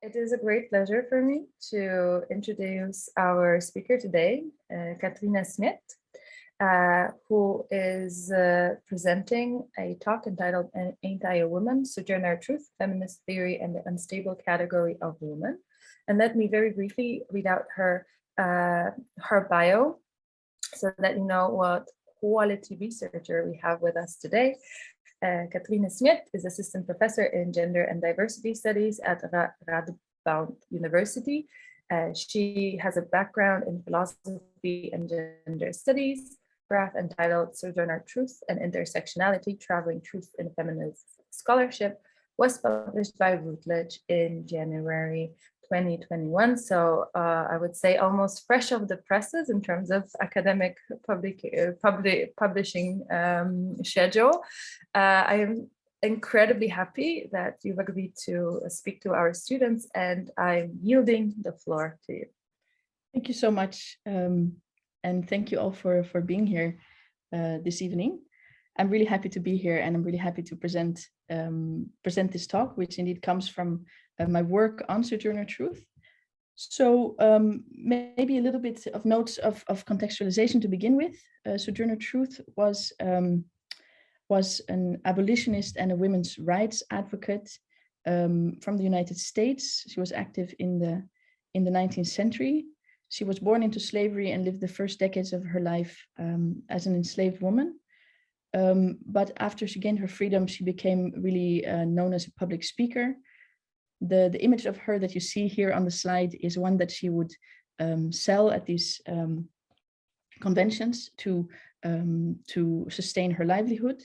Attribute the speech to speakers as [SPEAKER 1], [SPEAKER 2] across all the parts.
[SPEAKER 1] It is a great pleasure for me to introduce our speaker today, Katrine Smiet, who is presenting a talk entitled Ain't I a Woman? Sojourner Truth, Feminist Theory, and the Unstable Category of Woman. And let me very briefly read out her bio so that you know what quality researcher we have with us today. Katrin Smiet is assistant professor in gender and diversity studies at Radboud University. She has a background in philosophy and gender studies. Graph entitled Sojourner Truth and Intersectionality, Traveling Truth in Feminist Scholarship was published by Routledge in January 2021. So I would say almost fresh off the presses in terms of academic publishing schedule. I am incredibly happy that you've agreed to speak to our students, and I'm yielding the floor to you.
[SPEAKER 2] Thank you so much. And thank you all for being here this evening. I'm really happy to be here, and I'm really happy to present this talk, which indeed comes from my work on Sojourner Truth. So maybe a little bit of notes of contextualization to begin with. Sojourner Truth was an abolitionist and a women's rights advocate from the United States. She was active in the 19th century. She was born into slavery and lived the first decades of her life as an enslaved woman. But after she gained her freedom, she became really known as a public speaker. The image of her that you see here on the slide is one that she would sell at these conventions to sustain her livelihood.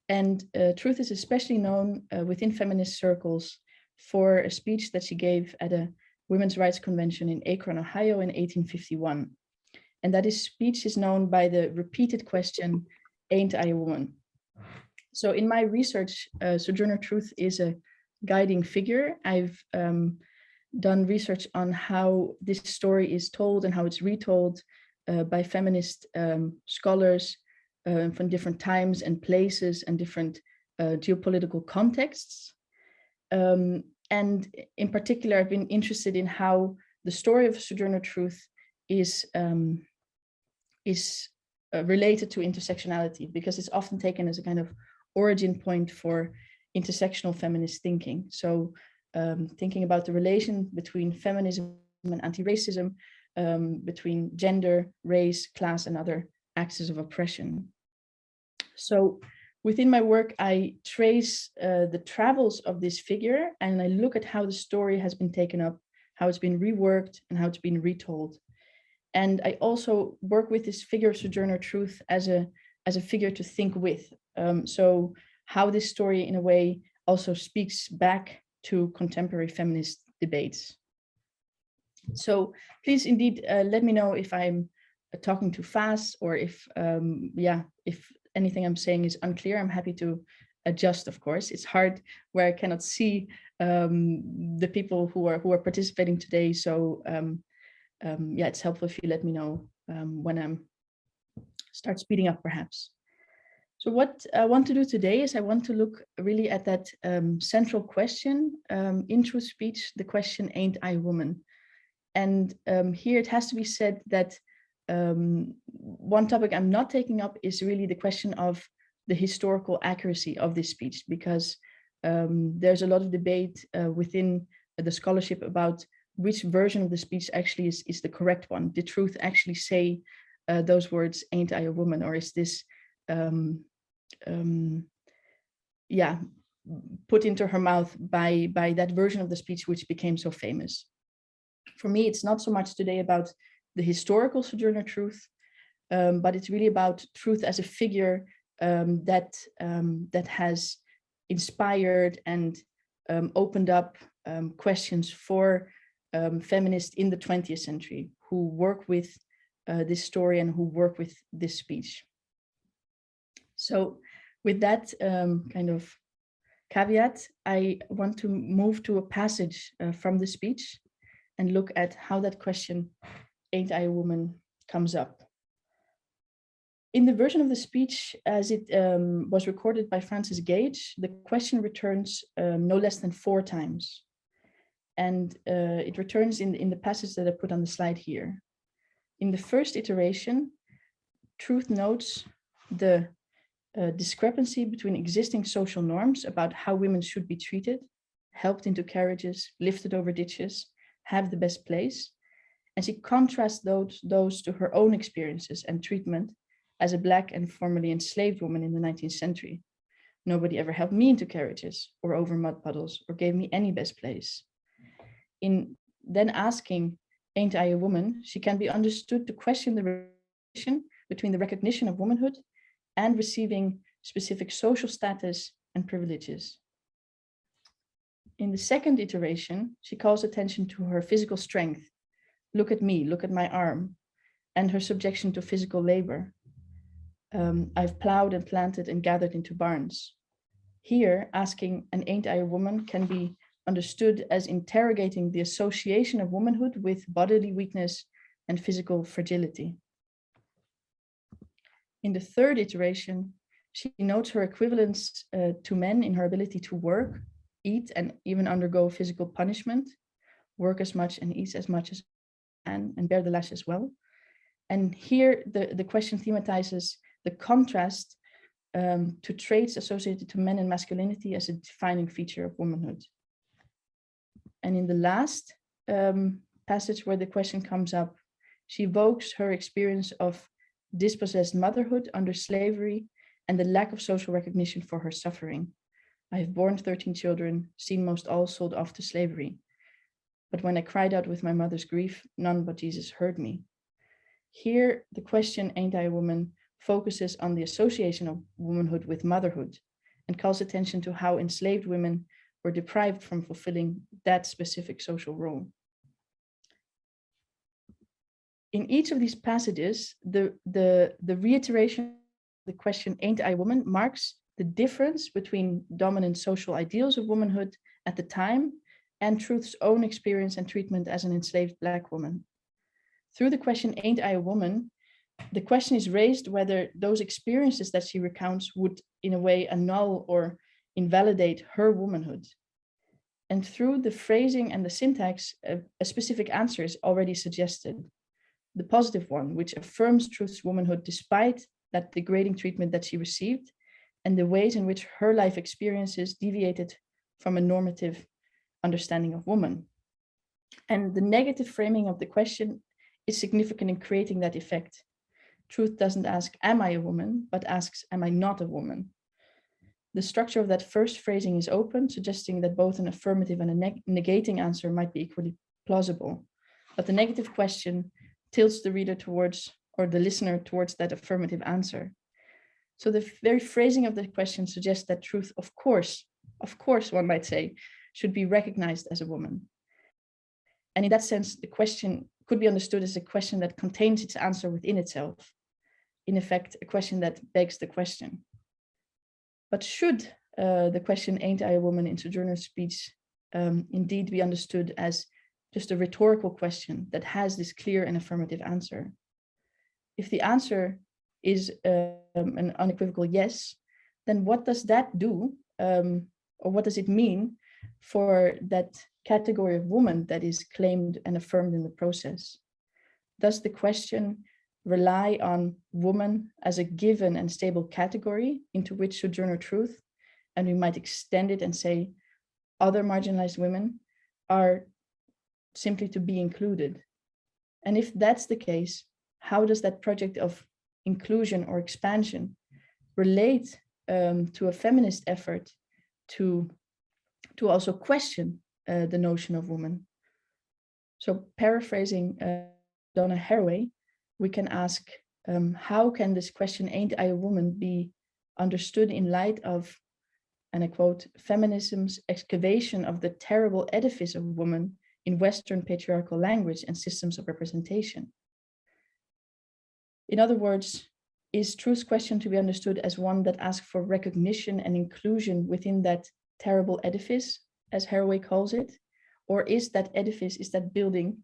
[SPEAKER 2] And Truth is especially known within feminist circles for a speech that she gave at a women's rights convention in Akron, Ohio in 1851. And that speech is known by the repeated question, "Ain't I a woman?" So in my research, Sojourner Truth is a guiding figure. I've done research on how this story is told and how it's retold by feminist scholars from different times and places and different geopolitical contexts. And in particular, I've been interested in how the story of Sojourner Truth is related to intersectionality, because it's often taken as a kind of origin point for intersectional feminist thinking. So thinking about the relation between feminism and anti-racism, between gender, race, class, and other axes of oppression. So within my work, I trace the travels of this figure, and I look at how the story has been taken up, how it's been reworked, and how it's been retold. And I also work with this figure of Sojourner Truth as a figure to think with. So how this story, in a way, also speaks back to contemporary feminist debates. So please, indeed, let me know if I'm talking too fast, or if anything I'm saying is unclear. I'm happy to adjust, of course. It's hard where I cannot see the people who are participating today. So it's helpful if you let me know when I'm start speeding up, perhaps. So what I want to do today is I want to look really at that central question in Truth speech, the question, "Ain't I a woman?" And here it has to be said that one topic I'm not taking up is really the question of the historical accuracy of this speech, because there's a lot of debate within the scholarship about which version of the speech actually is the correct one. Did Truth actually say those words, "Ain't I a woman?" Or is this put into her mouth by that version of the speech which became so famous? For me, it's not so much today about the historical Sojourner Truth, but it's really about Truth as a figure that has inspired and opened up questions for feminists in the 20th century who work with this story and who work with this speech. So with that kind of caveat, I want to move to a passage from the speech and look at how that question, "Ain't I a woman?" comes up. In the version of the speech, as it was recorded by Francis Gage, the question returns no less than 4 times. And it returns in the passage that I put on the slide here. In the first iteration, Truth notes the discrepancy between existing social norms about how women should be treated, helped into carriages, lifted over ditches, have the best place. And she contrasts those to her own experiences and treatment as a Black and formerly enslaved woman in the 19th century. Nobody ever helped me into carriages or over mud puddles or gave me any best place. In then asking, ain't I a woman, she can be understood to question the relation between the recognition of womanhood and receiving specific social status and privileges. In the second iteration, she calls attention to her physical strength. Look at me, look at my arm, and her subjection to physical labor. I've plowed and planted and gathered into barns. Here, asking, and ain't I a woman, can be understood as interrogating the association of womanhood with bodily weakness and physical fragility. In the third iteration, she notes her equivalence to men in her ability to work, eat, and even undergo physical punishment, work as much and eat as much as can, and bear the lash as well. And here the question thematizes the contrast to traits associated to men and masculinity as a defining feature of womanhood. And in the last passage where the question comes up, she evokes her experience of dispossessed motherhood under slavery and the lack of social recognition for her suffering. I have borne 13 children, seen most all sold off to slavery. But when I cried out with my mother's grief, none but Jesus heard me. Here, the question, ain't I a woman, focuses on the association of womanhood with motherhood and calls attention to how enslaved women were deprived from fulfilling that specific social role. In each of these passages, the reiteration of the question, ain't I a woman, marks the difference between dominant social ideals of womanhood at the time and Truth's own experience and treatment as an enslaved Black woman. Through the question, ain't I a woman, the question is raised whether those experiences that she recounts would in a way annul or invalidate her womanhood. And through the phrasing and the syntax, a specific answer is already suggested. The positive one, which affirms Truth's womanhood despite that degrading treatment that she received and the ways in which her life experiences deviated from a normative understanding of woman. And the negative framing of the question is significant in creating that effect. Truth doesn't ask, am I a woman, but asks, am I not a woman? The structure of that first phrasing is open, suggesting that both an affirmative and a negating answer might be equally plausible. But the negative question tilts the reader towards, or the listener towards that affirmative answer. So the very phrasing of the question suggests that Truth, of course, one might say, should be recognized as a woman. And in that sense, the question could be understood as a question that contains its answer within itself. In effect, a question that begs the question. But should the question, ain't I a woman, in Sojourner's speech indeed be understood as just a rhetorical question that has this clear and affirmative answer? If the answer is an unequivocal yes, then what does that do, or what does it mean for that category of woman that is claimed and affirmed in the process? Does the question rely on woman as a given and stable category into which Sojourner Truth, and we might extend it and say other marginalized women, are simply to be included? And if that's the case, how does that project of inclusion or expansion relate to a feminist effort to also question the notion of woman? So paraphrasing Donna Haraway, we can ask, how can this question, ain't I a woman, be understood in light of, and I quote, feminism's excavation of the terrible edifice of woman in Western patriarchal language and systems of representation? In other words, is Truth's question to be understood as one that asks for recognition and inclusion within that terrible edifice, as Haraway calls it? Or is that edifice, is that building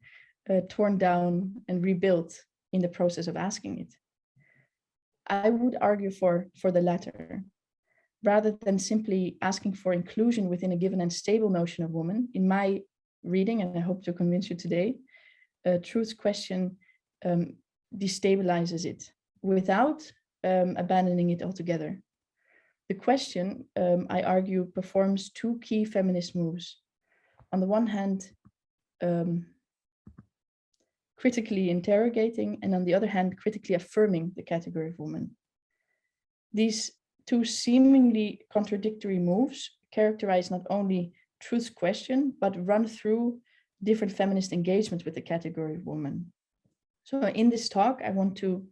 [SPEAKER 2] torn down and rebuilt in the process of asking it? I would argue for the latter. Rather than simply asking for inclusion within a given and stable notion of woman, in my reading, and I hope to convince you today, truth's question destabilizes it without abandoning it altogether. The question, I argue, performs two key feminist moves. On the one hand, critically interrogating, and on the other hand, critically affirming the category of woman. These two seemingly contradictory moves characterize not only truth's question, but run through different feminist engagements with the category of woman. So in this talk, I want to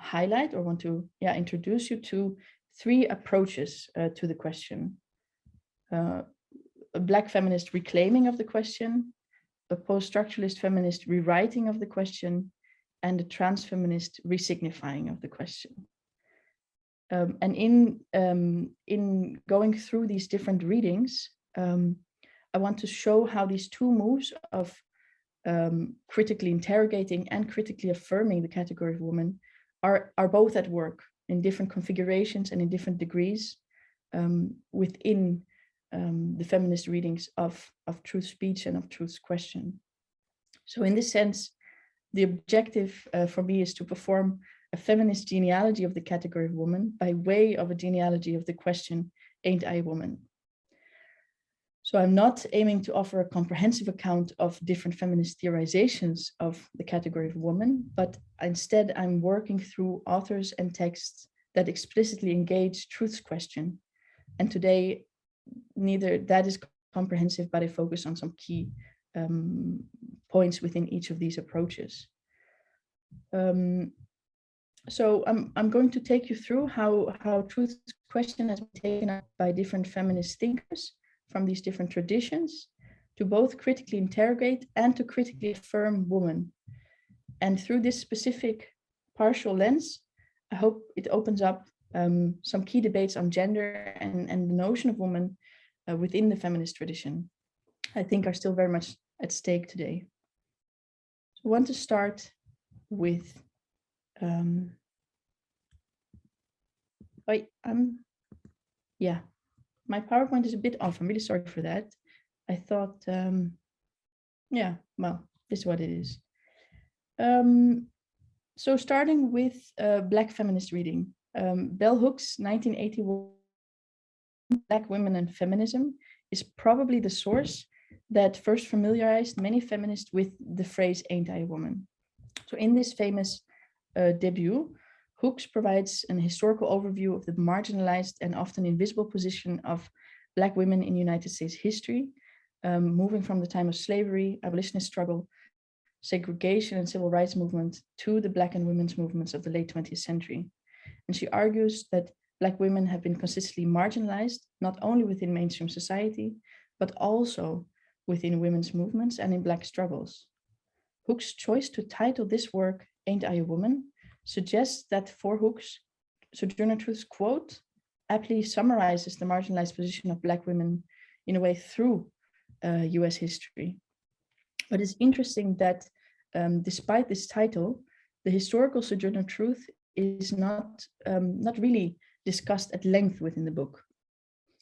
[SPEAKER 2] highlight or want to introduce you to three approaches to the question. A Black feminist reclaiming of the question, a post-structuralist feminist rewriting of the question, and a trans feminist resignifying of the question. And in going through these different readings, I want to show how these two moves of critically interrogating and critically affirming the category of woman are both at work in different configurations and in different degrees within the feminist readings of truth speech and of truth's question. So in this sense, the objective for me is to perform a feminist genealogy of the category of woman by way of a genealogy of the question, ain't I a woman? So I'm not aiming to offer a comprehensive account of different feminist theorizations of the category of woman, but instead I'm working through authors and texts that explicitly engage truth's question. And today, neither that is comprehensive, but I focus on some key points within each of these approaches. So I'm going to take you through how truth's question has been taken up by different feminist thinkers from these different traditions to both critically interrogate and to critically affirm woman. And through this specific partial lens, I hope it opens up some key debates on gender and the notion of woman within the feminist tradition, I think are still very much at stake today. So I want to start with my PowerPoint is a bit off. I'm really sorry for that. I thought, well, this is what it is. So starting with Black feminist reading, Bell Hooks' 1981 Black Women and Feminism is probably the source that first familiarized many feminists with the phrase, ain't I a woman? So in this famous debut, Hooks provides an historical overview of the marginalized and often invisible position of Black women in United States history, moving from the time of slavery, abolitionist struggle, segregation and civil rights movement to the Black and women's movements of the late 20th century. And she argues that Black women have been consistently marginalized, not only within mainstream society, but also within women's movements and in Black struggles. Hooks' choice to title this work, Ain't I a Woman, suggests that for Hooks, Sojourner Truth's quote aptly summarizes the marginalized position of Black women in a way through US history. But it's interesting that despite this title, the historical Sojourner Truth is not really discussed at length within the book.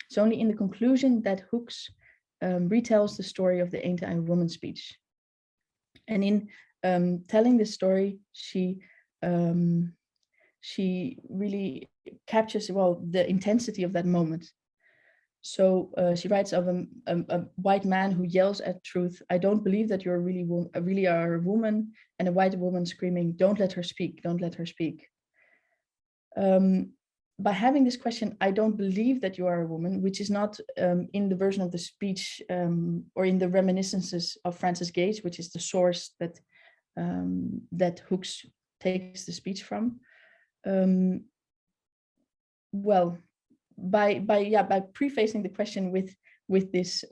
[SPEAKER 2] It's only in the conclusion that Hooks retells the story of the Ain't I a Woman speech. And in telling this story, she really captures, well, the intensity of that moment. So she writes of a white man who yells at truth, I don't believe that you're really are a woman, and a white woman screaming, don't let her speak, don't let her speak. By having this question, I don't believe that you are a woman, which is not in the version of the speech or in the reminiscences of Frances Gage, which is the source that that Hooks takes the speech from. Well, by prefacing the question with this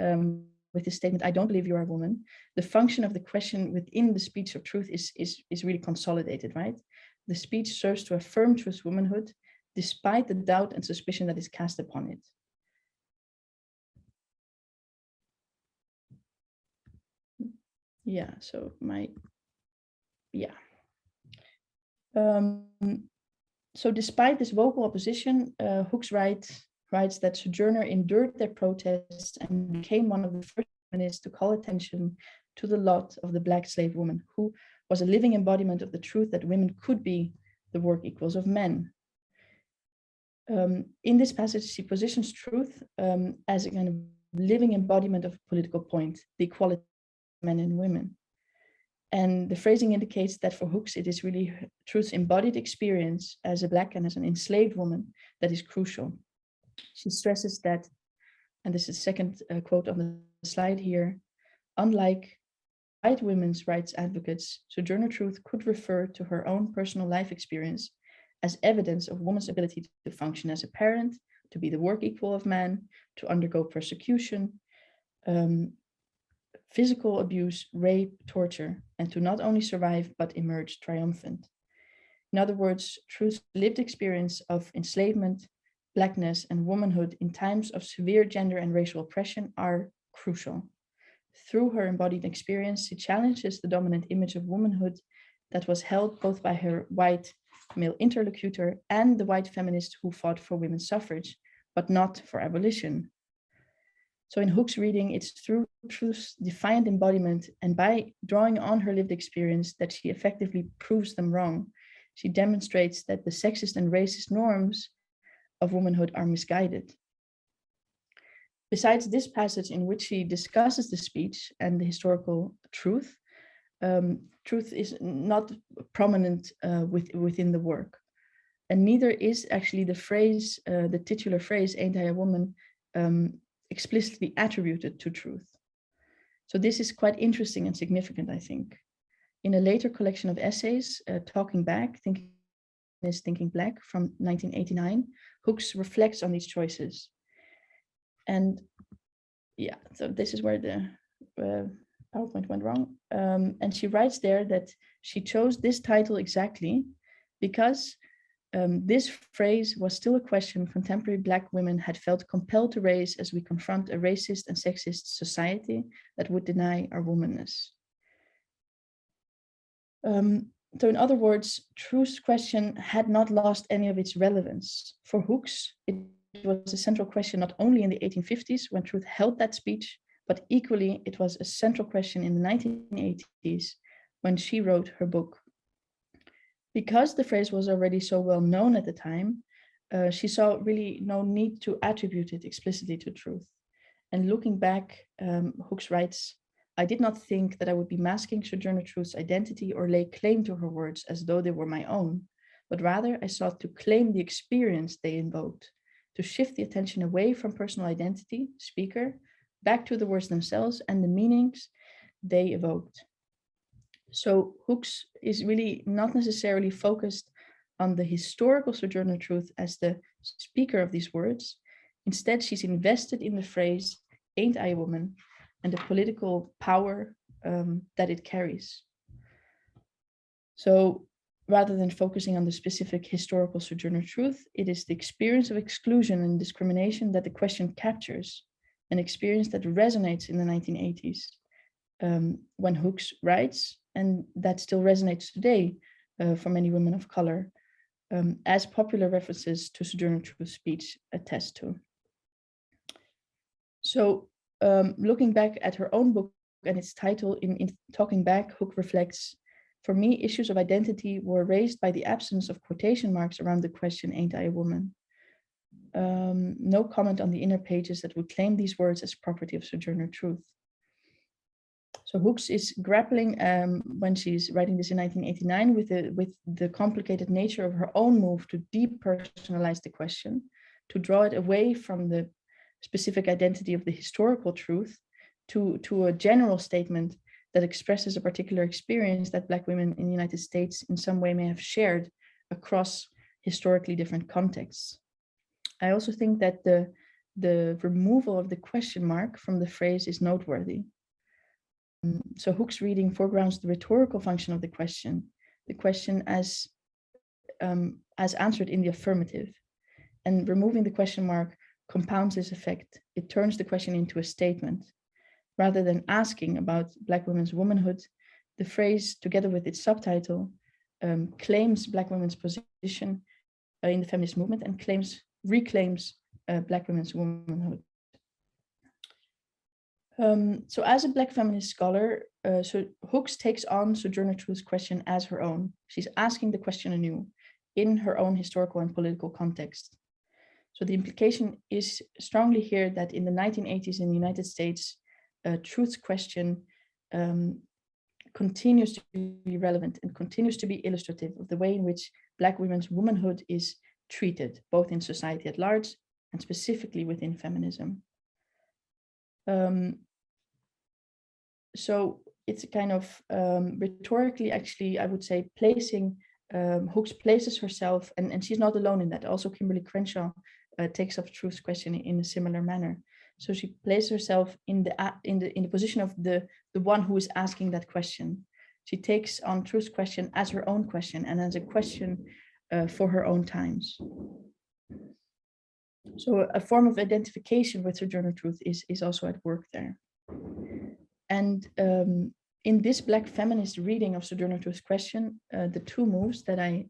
[SPEAKER 2] statement, I don't believe you are a woman, the function of the question within the speech of truth is really consolidated, right? The speech serves to affirm truth's womanhood, despite the doubt and suspicion that is cast upon it. So despite this vocal opposition, Hooks writes that Sojourner endured their protests and became one of the first feminists to call attention to the lot of the Black slave woman, who was a living embodiment of the truth that women could be the work equals of men. In this passage, she positions truth as a kind of living embodiment of a political point, the equality of men and women. And the phrasing indicates that for Hooks, it is really truth's embodied experience as a Black and as an enslaved woman that is crucial. She stresses that, and this is the second quote on the slide here, unlike white women's rights advocates, Sojourner Truth could refer to her own personal life experience as evidence of woman's ability to function as a parent, to be the work equal of man, to undergo persecution, physical abuse, rape, torture, and to not only survive, but emerge triumphant. In other words, Truth's lived experience of enslavement, Blackness, and womanhood in times of severe gender and racial oppression are crucial. Through her embodied experience, she challenges the dominant image of womanhood that was held both by her white male interlocutor and the white feminists who fought for women's suffrage, but not for abolition. So in Hook's reading, it's through Truth's defiant embodiment and by drawing on her lived experience that she effectively proves them wrong. She demonstrates that the sexist and racist norms of womanhood are misguided. Besides this passage in which she discusses the speech and the historical truth, truth is not prominent within the work. And neither is actually the phrase, the titular phrase, "Ain't I a woman," explicitly attributed to Truth. So this is quite interesting and significant, I think. In a later collection of essays, Talking Back, Thinking Black from 1989, Hooks reflects on these choices. And yeah, so this is where the PowerPoint went wrong. And she writes there that she chose this title exactly because this phrase was still a question contemporary Black women had felt compelled to raise as we confront a racist and sexist society that would deny our womanness. So in other words, Truth's question had not lost any of its relevance. For Hooks, it was a central question not only in the 1850s when Truth held that speech, but equally it was a central question in the 1980s when she wrote her book. Because the phrase was already so well known at the time, she saw really no need to attribute it explicitly to Truth. And looking back, Hooks writes, "I did not think that I would be masking Sojourner Truth's identity or lay claim to her words as though they were my own, but rather I sought to claim the experience they invoked, to shift the attention away from personal identity, speaker, back to the words themselves and the meanings they evoked." So Hooks is really not necessarily focused on the historical Sojourner Truth as the speaker of these words. Instead, she's invested in the phrase, "Ain't I a woman?" and the political power that it carries. So rather than focusing on the specific historical Sojourner Truth, it is the experience of exclusion and discrimination that the question captures, an experience that resonates in the 1980s when Hooks writes, and that still resonates today for many women of color, as popular references to Sojourner Truth's speech attest to. So looking back at her own book and its title, in Talking Back, Hook reflects, "For me, issues of identity were raised by the absence of quotation marks around the question, 'Ain't I a woman?' No comment on the inner pages that would claim these words as property of Sojourner Truth." So Hooks is grappling when she's writing this in 1989 with the complicated nature of her own move to depersonalize the question, to draw it away from the specific identity of the historical truth to a general statement that expresses a particular experience that Black women in the United States in some way may have shared across historically different contexts. I also think that the removal of the question mark from the phrase is noteworthy. So Hook's reading foregrounds the rhetorical function of the question as answered in the affirmative, and removing the question mark compounds this effect. It turns the question into a statement. Rather than asking about Black women's womanhood, the phrase, together with its subtitle, claims Black women's position in the feminist movement and reclaims Black women's womanhood. So as a Black feminist scholar, so Hooks takes on Sojourner Truth's question as her own. She's asking the question anew in her own historical and political context. So the implication is strongly here that in the 1980s in the United States, truth's question continues to be relevant and continues to be illustrative of the way in which Black women's womanhood is treated, both in society at large and specifically within feminism. So it's a kind of rhetorically, actually, I would say, placing, Hooks places herself, and she's not alone in that. Also, Kimberly Crenshaw takes up truth's question in a similar manner. So she places herself in the position of the one who is asking that question. She takes on truth's question as her own question and as a question for her own times. So a form of identification with Sojourner Truth is also at work there. And in this Black feminist reading of Sojourner Truth's question, the two moves that I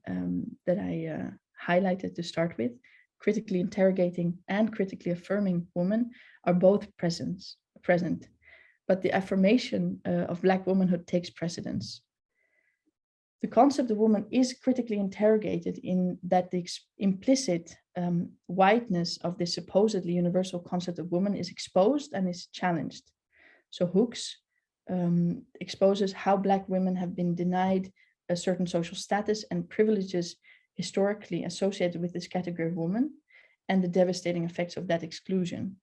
[SPEAKER 2] highlighted to start with, critically interrogating and critically affirming woman, are both present, but the affirmation of Black womanhood takes precedence. The concept of woman is critically interrogated in that the implicit whiteness of this supposedly universal concept of woman is exposed and is challenged. So Hooks exposes how Black women have been denied a certain social status and privileges historically associated with this category of woman and the devastating effects of that exclusion.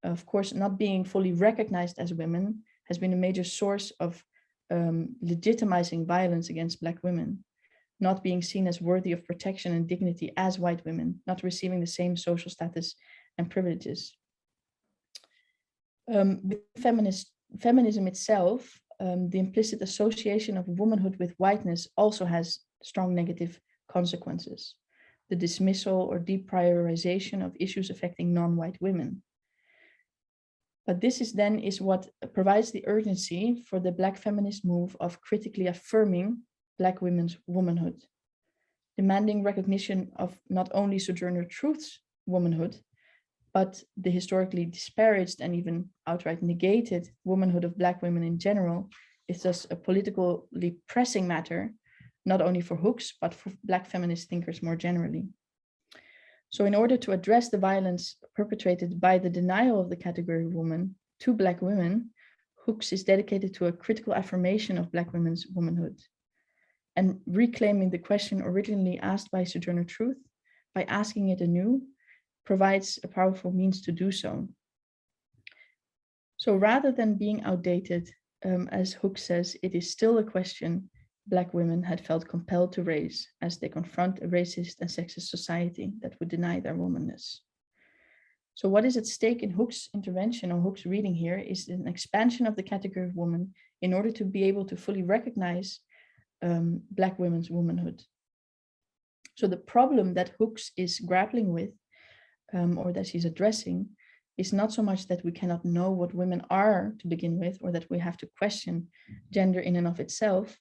[SPEAKER 2] Of course, not being fully recognized as women has been a major source of legitimizing violence against Black women, not being seen as worthy of protection and dignity as white women, not receiving the same social status and privileges. With feminism itself, the implicit association of womanhood with whiteness also has strong negative consequences. The dismissal or deprioritization of issues affecting non-white women. But this is what provides the urgency for the Black feminist move of critically affirming Black women's womanhood, demanding recognition of not only Sojourner Truth's womanhood, but the historically disparaged and even outright negated womanhood of Black women in general is thus a politically pressing matter, not only for Hooks, but for Black feminist thinkers more generally. So in order to address the violence perpetrated by the denial of the category of woman to Black women, Hooks is dedicated to a critical affirmation of Black women's womanhood and reclaiming the question originally asked by Sojourner Truth by asking it anew provides a powerful means to do so. So rather than being outdated, as Hooks says, it is still a question Black women had felt compelled to raise as they confront a racist and sexist society that would deny their womanness. So what is at stake in Hooks' intervention or Hooks' reading here is an expansion of the category of woman in order to be able to fully recognize Black women's womanhood. So the problem that Hooks is grappling with or that she's addressing is not so much that we cannot know what women are to begin with, or that we have to question gender in and of itself,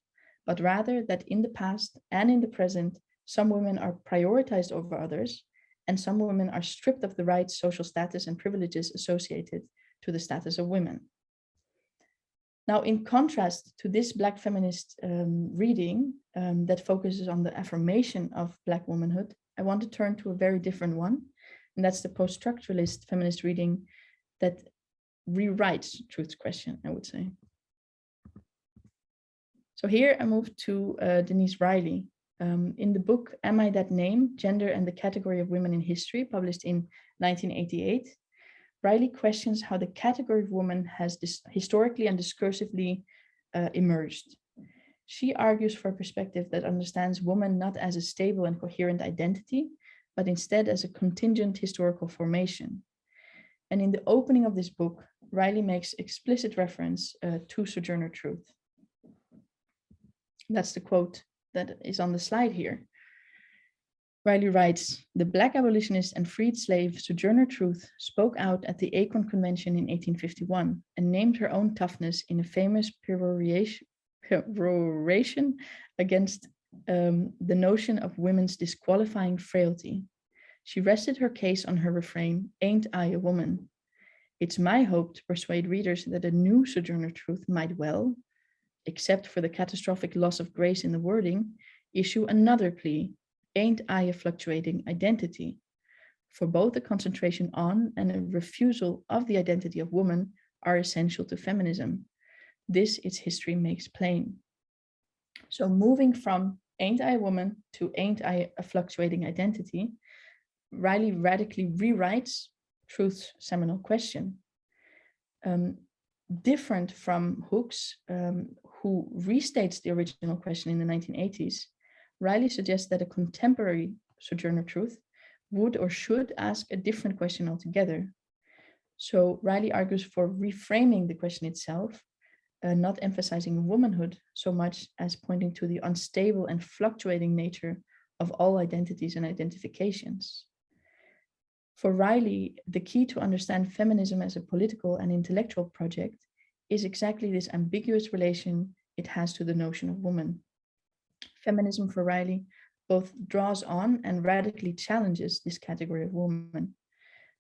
[SPEAKER 2] but rather that in the past and in the present, some women are prioritized over others, and some women are stripped of the rights, social status, and privileges associated to the status of women. Now, in contrast to this Black feminist reading that focuses on the affirmation of Black womanhood, I want to turn to a very different one, and that's the post-structuralist feminist reading that rewrites truth's question, I would say. So here I move to Denise Riley. In the book, Am I That Name? Gender and the Category of Women in History, published in 1988, Riley questions how the category of woman has historically and discursively emerged. She argues for a perspective that understands woman not as a stable and coherent identity, but instead as a contingent historical formation. And in the opening of this book, Riley makes explicit reference to Sojourner Truth. That's the quote that is on the slide here. Riley writes, "The Black abolitionist and freed slave Sojourner Truth spoke out at the Acorn Convention in 1851 and named her own toughness in a famous peroration against the notion of women's disqualifying frailty. She rested her case on her refrain, 'Ain't I a woman?' It's my hope to persuade readers that a new Sojourner Truth might well, except for the catastrophic loss of grace in the wording, issue another plea, ain't I a fluctuating identity? For both a concentration on and a refusal of the identity of woman are essential to feminism. This its history makes plain. So moving from ain't I a woman to ain't I a fluctuating identity, Riley radically rewrites Truth's seminal question. Different from Hooks, who restates the original question in the 1980s, Riley suggests that a contemporary Sojourner Truth would or should ask a different question altogether. So Riley argues for reframing the question itself, not emphasizing womanhood so much as pointing to the unstable and fluctuating nature of all identities and identifications. For Riley, the key to understand feminism as a political and intellectual project is exactly this ambiguous relation it has to the notion of woman. Feminism for Riley both draws on and radically challenges this category of woman.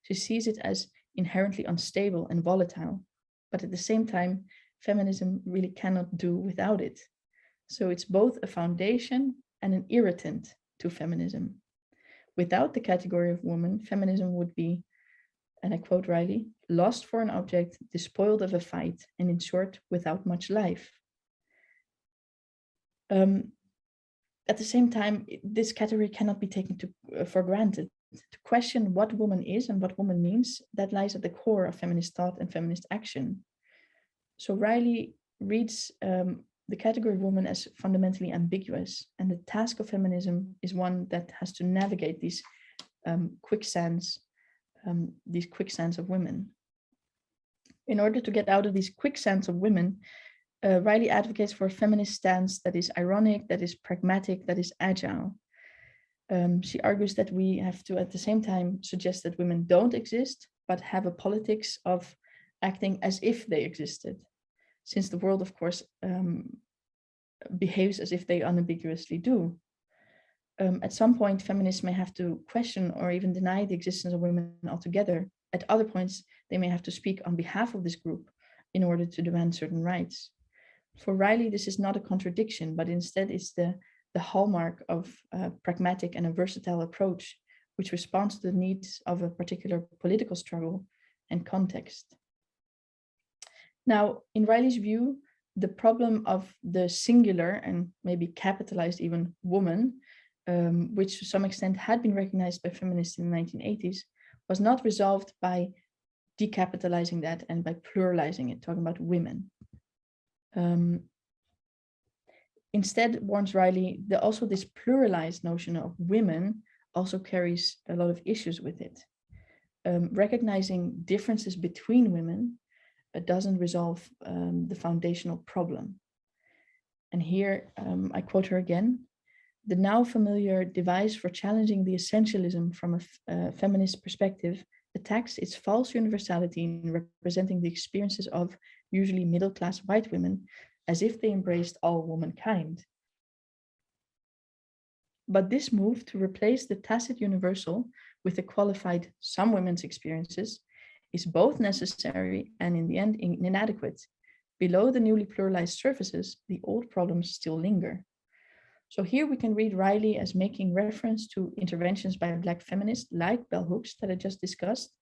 [SPEAKER 2] She sees it as inherently unstable and volatile, but at the same time, feminism really cannot do without it. So it's both a foundation and an irritant to feminism. Without the category of woman, feminism would be, and I quote Riley, lost for an object, despoiled of a fight, and in short, without much life. At the same time, this category cannot be taken for granted. To question what woman is and what woman means, that lies at the core of feminist thought and feminist action. So Riley reads the category of woman as fundamentally ambiguous, and the task of feminism is one that has to navigate these quicksands of women. In order to get out of these quicksands of women, Riley advocates for a feminist stance that is ironic, that is pragmatic, that is agile. She argues that we have to, at the same time, suggest that women don't exist, but have a politics of acting as if they existed, since the world, of course, behaves as if they unambiguously do. At some point, feminists may have to question or even deny the existence of women altogether. At other points, they may have to speak on behalf of this group in order to demand certain rights. For Riley, this is not a contradiction, but instead it's the hallmark of a pragmatic and a versatile approach, which responds to the needs of a particular political struggle and context. Now, in Riley's view, the problem of the singular and maybe capitalized even woman, which to some extent had been recognized by feminists in the 1980s, was not resolved by decapitalizing that and by pluralizing it, talking about women. Instead, warns Riley, also this pluralized notion of women also carries a lot of issues with it. Recognizing differences between women doesn't resolve the foundational problem. And here I quote her again: the now familiar device for challenging the essentialism from a feminist perspective attacks its false universality in representing the experiences of usually middle-class white women as if they embraced all womankind. But this move to replace the tacit universal with the qualified some women's experiences is both necessary and in the end inadequate. Below the newly pluralized surfaces, the old problems still linger. So here we can read Riley as making reference to interventions by Black feminists like bell hooks that I just discussed,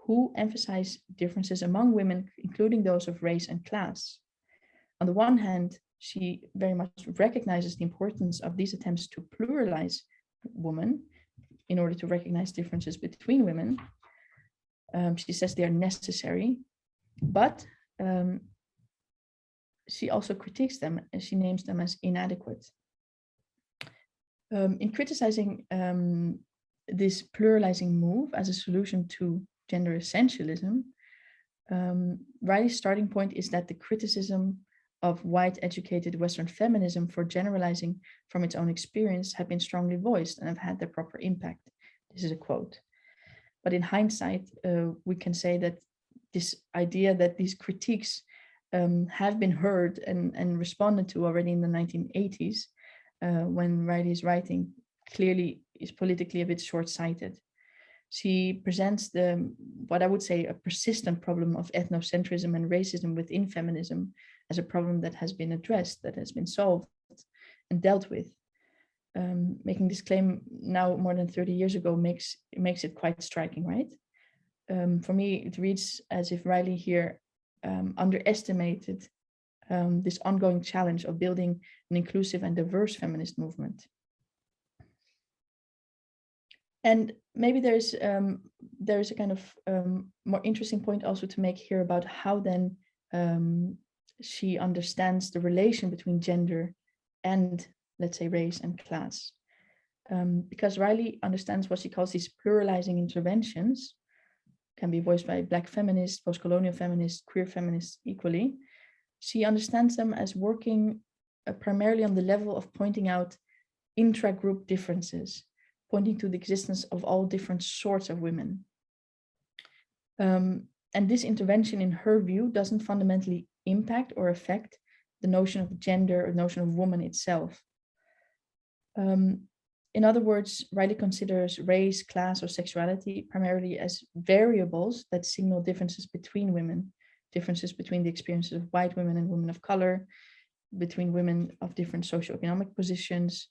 [SPEAKER 2] who emphasize differences among women, including those of race and class. On the one hand, she very much recognizes the importance of these attempts to pluralize women in order to recognize differences between women. She says they are necessary, but she also critiques them and she names them as inadequate. In criticizing this pluralizing move as a solution to gender essentialism, Riley's starting point is that the criticism of white educated Western feminism for generalizing from its own experience have been strongly voiced and have had their proper impact. This is a quote. But in hindsight, we can say that this idea that these critiques have been heard and responded to already in the 1980s, when Riley's writing clearly is politically a bit short-sighted. She presents what I would say a persistent problem of ethnocentrism and racism within feminism as a problem that has been addressed, that has been solved and dealt with. Making this claim now more than 30 years ago makes it quite striking, right? For me, it reads as if Riley here underestimated this ongoing challenge of building an inclusive and diverse feminist movement. And maybe there's a kind of more interesting point also to make here about how then she understands the relation between gender and, let's say, race and class. Because Riley understands what she calls these pluralizing interventions, can be voiced by Black feminists, post-colonial feminists, queer feminists equally. She understands them as working primarily on the level of pointing out intra-group differences, pointing to the existence of all different sorts of women. And this intervention, in her view, doesn't fundamentally impact or affect the notion of gender or notion of woman itself. In other words, Riley considers race, class, or sexuality primarily as variables that signal differences between women, differences between the experiences of white women and women of color, between women of different socioeconomic positions,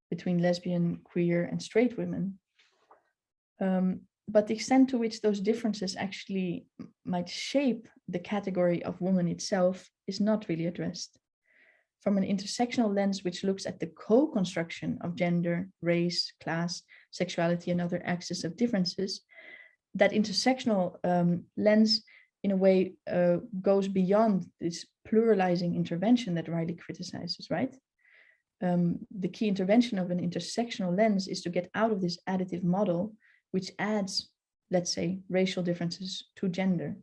[SPEAKER 2] between lesbian, queer, and straight women. But the extent to which those differences actually might shape the category of woman itself is not really addressed. From an intersectional lens which looks at the co-construction of gender, race, class, sexuality, and other axes of differences, that intersectional lens in a way goes beyond this pluralizing intervention that Riley criticizes, right? The key intervention of an intersectional lens is to get out of this additive model, which adds, let's say, racial differences to gender,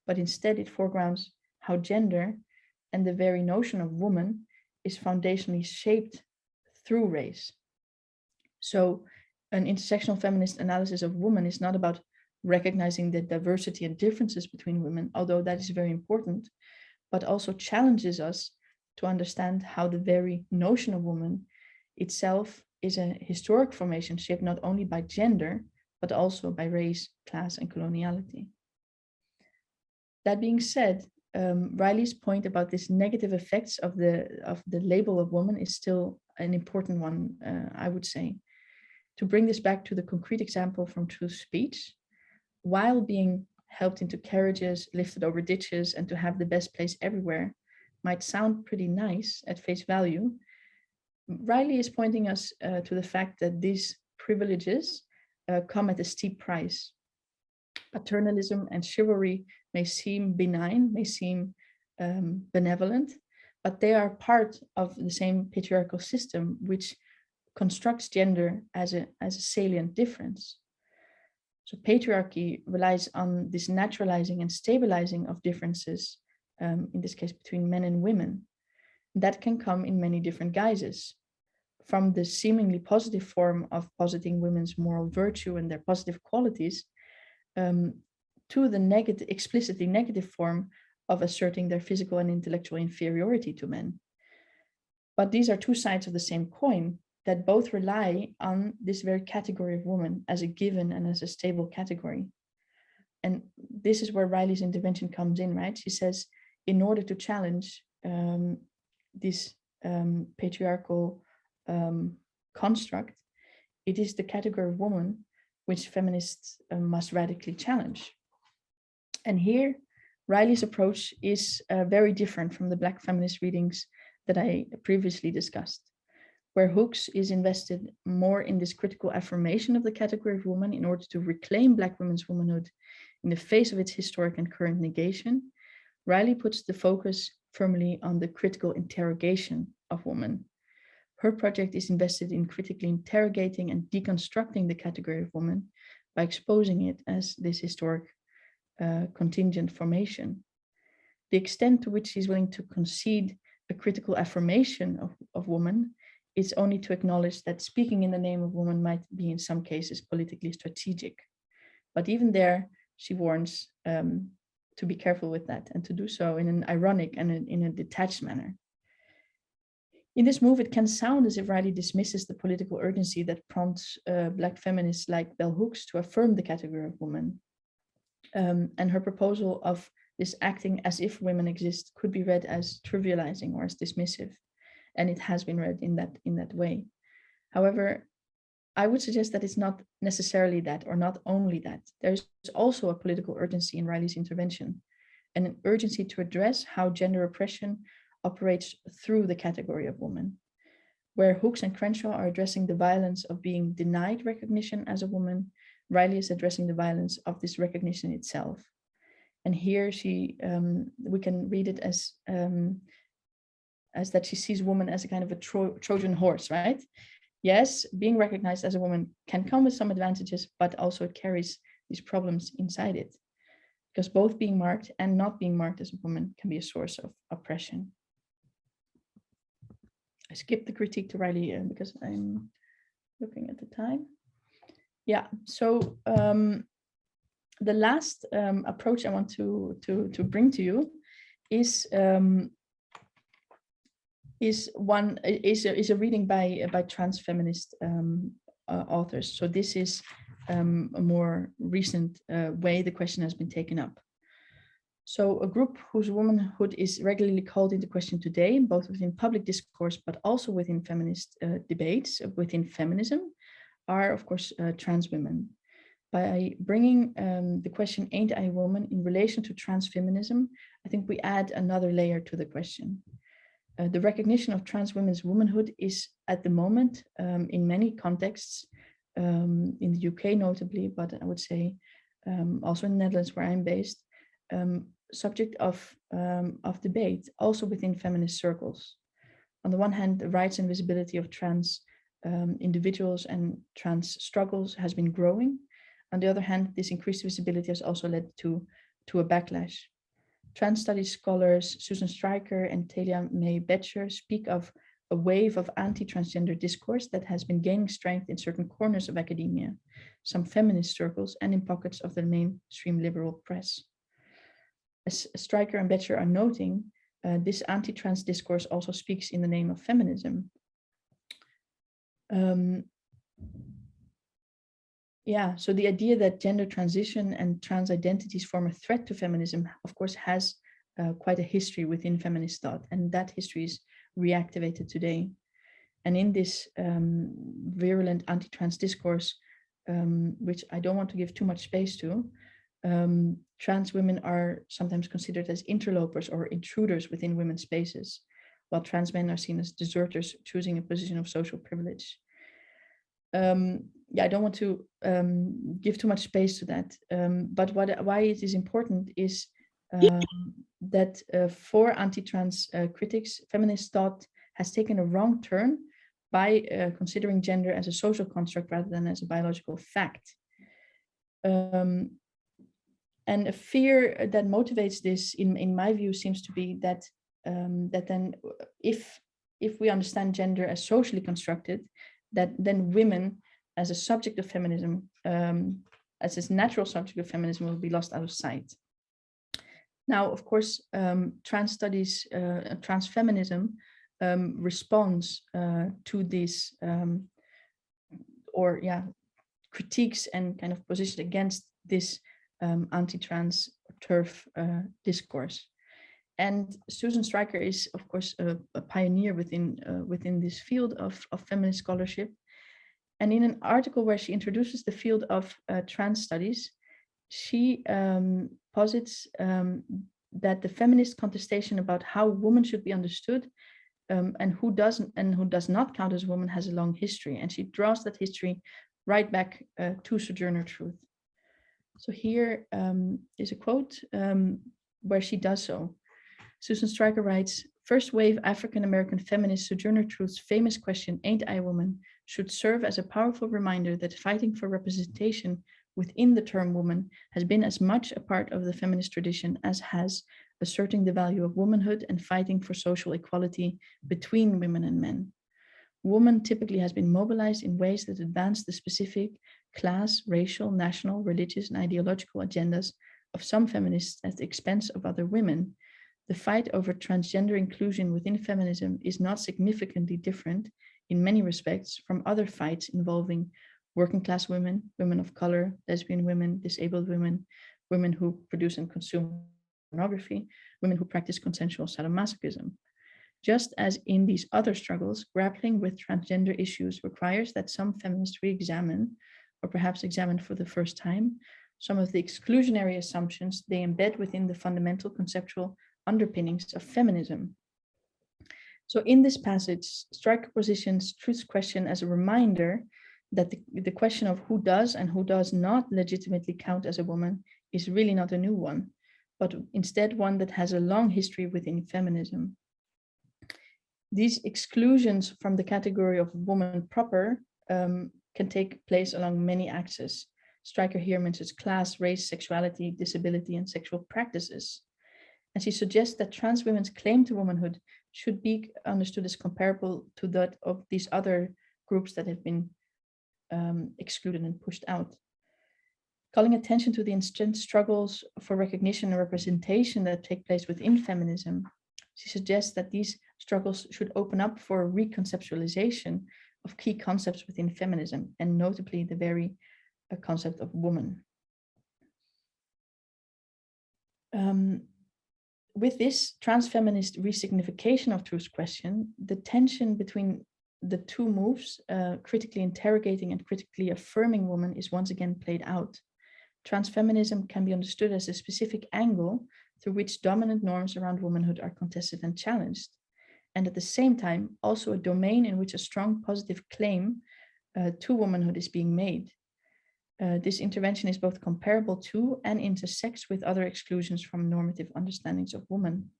[SPEAKER 2] but instead it foregrounds how gender and the very notion of woman is foundationally shaped through race. So an intersectional feminist analysis of woman is not about recognizing the diversity and differences between women, although that is very important, but also challenges us to understand how the very notion of woman itself is a historic formation shaped not only by gender, but also by race, class, and coloniality. That being said, Riley's point about this negative effects of the label of woman is still an important one, I would say. To bring this back to the concrete example from Truth's speech, while being helped into carriages, lifted over ditches, and to have the best place everywhere might sound pretty nice at face value, Riley is pointing us to the fact that these privileges come at a steep price. Paternalism and chivalry may seem benign, may seem benevolent, but they are part of the same patriarchal system which constructs gender as a salient difference. So patriarchy relies on this naturalizing and stabilizing of differences, in this case between men and women. That can come in many different guises, from the seemingly positive form of positing women's moral virtue and their positive qualities, to the explicitly negative form of asserting their physical and intellectual inferiority to men. But these are two sides of the same coin that both rely on this very category of woman as a given and as a stable category. And this is where Riley's intervention comes in, right? She says, in order to challenge this patriarchal construct, it is the category of woman which feminists must radically challenge. And here, Riley's approach is very different from the Black feminist readings that I previously discussed, where Hooks is invested more in this critical affirmation of the category of woman in order to reclaim Black women's womanhood in the face of its historic and current negation. Riley puts the focus firmly on the critical interrogation of woman. Her project is invested in critically interrogating and deconstructing the category of woman by exposing it as this historic contingent formation. The extent to which she's willing to concede a critical affirmation of woman is only to acknowledge that speaking in the name of woman might be in some cases politically strategic. But even there, she warns to be careful with that and to do so in an ironic and in a detached manner. In this move, it can sound as if Riley dismisses the political urgency that prompts Black feminists like bell hooks to affirm the category of woman. And her proposal of this acting as if women exist could be read as trivializing or as dismissive, and it has been read in that way. However, I would suggest that it's not necessarily that, or not only that. There's also a political urgency in Riley's intervention, and an urgency to address how gender oppression operates through the category of woman. Where Hooks and Crenshaw are addressing the violence of being denied recognition as a woman, Riley is addressing the violence of this recognition itself. And here we can read it as that she sees woman as a kind of a Trojan horse, right? Yes, being recognized as a woman can come with some advantages, but also it carries these problems inside it, because both being marked and not being marked as a woman can be a source of oppression. I skipped the critique to Riley because I'm looking at the time. Yeah, so the last approach I want to bring to you is a reading by trans feminist authors. So this is a more recent way the question has been taken up. So a group whose womanhood is regularly called into question today, both within public discourse, but also within feminist debates, within feminism, are of course trans women. By bringing the question, ain't I a woman, in relation to trans feminism, I think we add another layer to the question. The recognition of trans women's womanhood is at the moment, in many contexts, in the UK notably, but I would say also in the Netherlands where I'm based, subject of debate, also within feminist circles. On the one hand, the rights and visibility of trans individuals and trans struggles has been growing. On the other hand, this increased visibility has also led to a backlash. Trans studies scholars Susan Stryker and Talia May Betcher speak of a wave of anti-transgender discourse that has been gaining strength in certain corners of academia, some feminist circles, and in pockets of the mainstream liberal press. As Stryker and Betcher are noting, this anti-trans discourse also speaks in the name of feminism. So the idea that gender transition and trans identities form a threat to feminism, of course, has quite a history within feminist thought, and that history is reactivated today. And in this virulent anti-trans discourse, which I don't want to give too much space to, trans women are sometimes considered as interlopers or intruders within women's spaces, while trans men are seen as deserters choosing a position of social privilege. I don't want to give too much space to that, but why it is important is that for anti-trans critics, feminist thought has taken a wrong turn by considering gender as a social construct rather than as a biological fact. And a fear that motivates this, in my view, seems to be that that then, if we understand gender as socially constructed, that then women as a subject of feminism, as this natural subject of feminism, will be lost out of sight. Now, of course, trans studies, trans feminism responds to this, critiques and kind of position against this anti-trans turf discourse. And Susan Stryker is, of course, a pioneer within this field of feminist scholarship. And in an article where she introduces the field of trans studies, she posits that the feminist contestation about how women should be understood and who does not count as a woman has a long history. And she draws that history right back to Sojourner Truth. So here is a quote where she does so. Susan Stryker writes, "First wave African-American feminist Sojourner Truth's famous question, ain't I a woman, should serve as a powerful reminder that fighting for representation within the term woman has been as much a part of the feminist tradition as has asserting the value of womanhood and fighting for social equality between women and men. Woman typically has been mobilized in ways that advance the specific class, racial, national, religious, and ideological agendas of some feminists at the expense of other women. the fight over transgender inclusion within feminism is not significantly different in many respects from other fights involving working class women, women of color, lesbian women, disabled women, women who produce and consume pornography, women who practice consensual sadomasochism. Just as in these other struggles, grappling with transgender issues requires that some feminists re-examine, or perhaps examine for the first time, some of the exclusionary assumptions they embed within the fundamental conceptual underpinnings of feminism. So in this passage, Stryker positions truth's question as a reminder that the question of who does and who does not legitimately count as a woman is really not a new one, but instead one that has a long history within feminism. These exclusions from the category of woman proper can take place along many axes. Stryker here mentions class, race, sexuality, disability, and sexual practices. And she suggests that trans women's claim to womanhood should be understood as comparable to that of these other groups that have been excluded and pushed out. Calling attention to the instant struggles for recognition and representation that take place within feminism, she suggests that these struggles should open up for reconceptualization of key concepts within feminism, and notably the very concept of woman. With this trans-feminist resignification of truth's question, the tension between the two moves, critically interrogating and critically affirming woman, is once again played out. Transfeminism can be understood as a specific angle through which dominant norms around womanhood are contested and challenged, and at the same time also a domain in which a strong positive claim to womanhood is being made. This intervention is both comparable to and intersects with other exclusions from normative understandings of woman.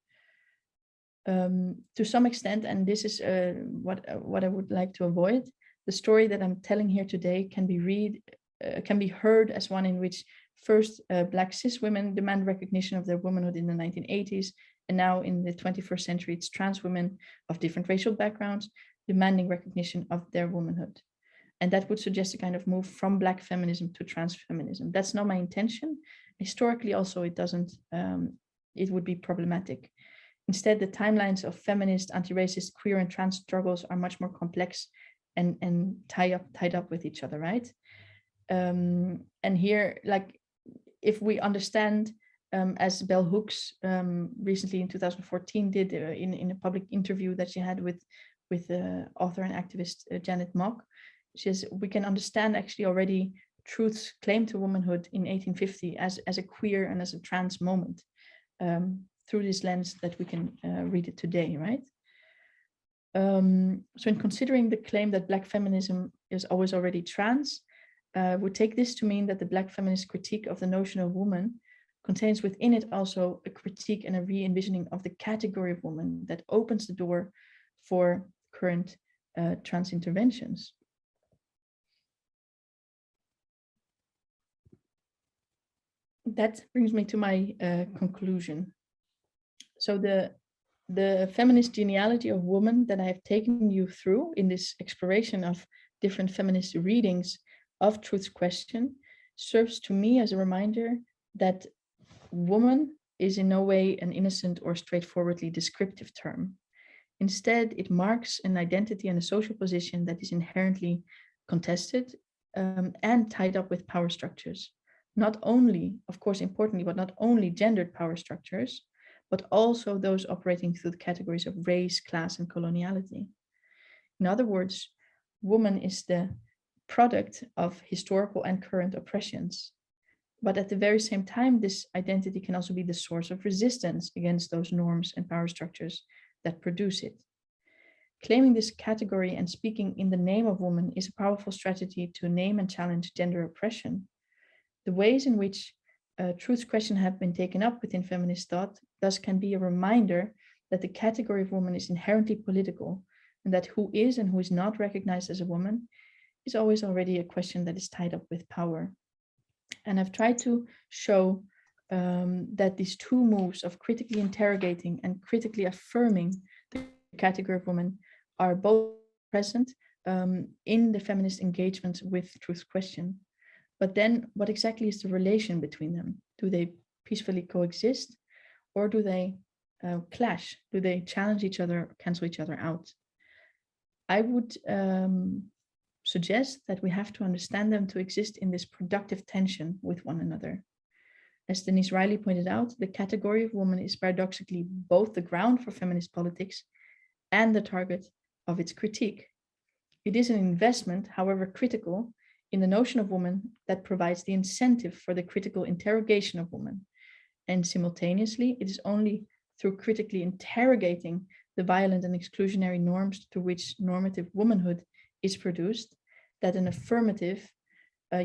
[SPEAKER 2] To some extent, and this is what I would like to avoid, the story that I'm telling here today can be heard as one in which first Black cis women demand recognition of their womanhood in the 1980s, and now in the 21st century, it's trans women of different racial backgrounds demanding recognition of their womanhood. And that would suggest a kind of move from Black feminism to trans feminism. That's not my intention. Historically, also, it doesn't, it would be problematic. Instead, the timelines of feminist, anti-racist, queer, and trans struggles are much more complex and tied up with each other, right? And here, like, if we understand, as Bell Hooks recently in 2014 did in a public interview that she had with author and activist Janet Mock, she says we can understand actually already truth's claim to womanhood in 1850 as a queer and as a trans moment through this lens that we can read it today, right? So in considering the claim that Black feminism is always already trans, we take this to mean that the Black feminist critique of the notion of woman contains within it also a critique and a re-envisioning of the category of woman that opens the door for current trans interventions. That brings me to my conclusion. So the feminist genealogy of woman that I have taken you through in this exploration of different feminist readings of truth's question serves to me as a reminder that woman is in no way an innocent or straightforwardly descriptive term. Instead, it marks an identity and a social position that is inherently contested and tied up with power structures. Not only, of course, importantly, but not only gendered power structures, but also those operating through the categories of race, class, and coloniality. In other words, woman is the product of historical and current oppressions. But at the very same time, this identity can also be the source of resistance against those norms and power structures that produce it. Claiming this category and speaking in the name of woman is a powerful strategy to name and challenge gender oppression. The ways in which truth's question have been taken up within feminist thought thus can be a reminder that the category of woman is inherently political, and that who is and who is not recognized as a woman is always already a question that is tied up with power. And I've tried to show that these two moves of critically interrogating and critically affirming the category of woman are both present in the feminist engagement with truth's question. But then what exactly is the relation between them? Do they peacefully coexist, or do they clash? Do they challenge each other or cancel each other out? I would suggest that we have to understand them to exist in this productive tension with one another. As Denise Riley pointed out, the category of woman is paradoxically both the ground for feminist politics and the target of its critique. It is an investment, however critical, in the notion of woman that provides the incentive for the critical interrogation of woman. And simultaneously, it is only through critically interrogating the violent and exclusionary norms through which normative womanhood is produced that an affirmative,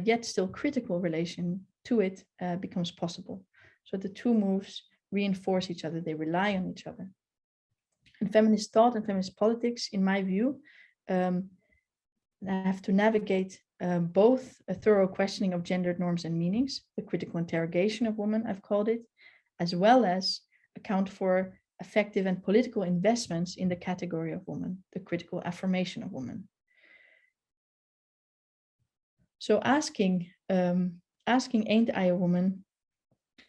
[SPEAKER 2] yet still critical relation to it becomes possible. So the two moves reinforce each other, they rely on each other. And feminist thought and feminist politics, in my view, have to navigate both a thorough questioning of gendered norms and meanings, the critical interrogation of woman, I've called it, as well as account for effective and political investments in the category of woman, the critical affirmation of woman. So asking, ain't I a woman,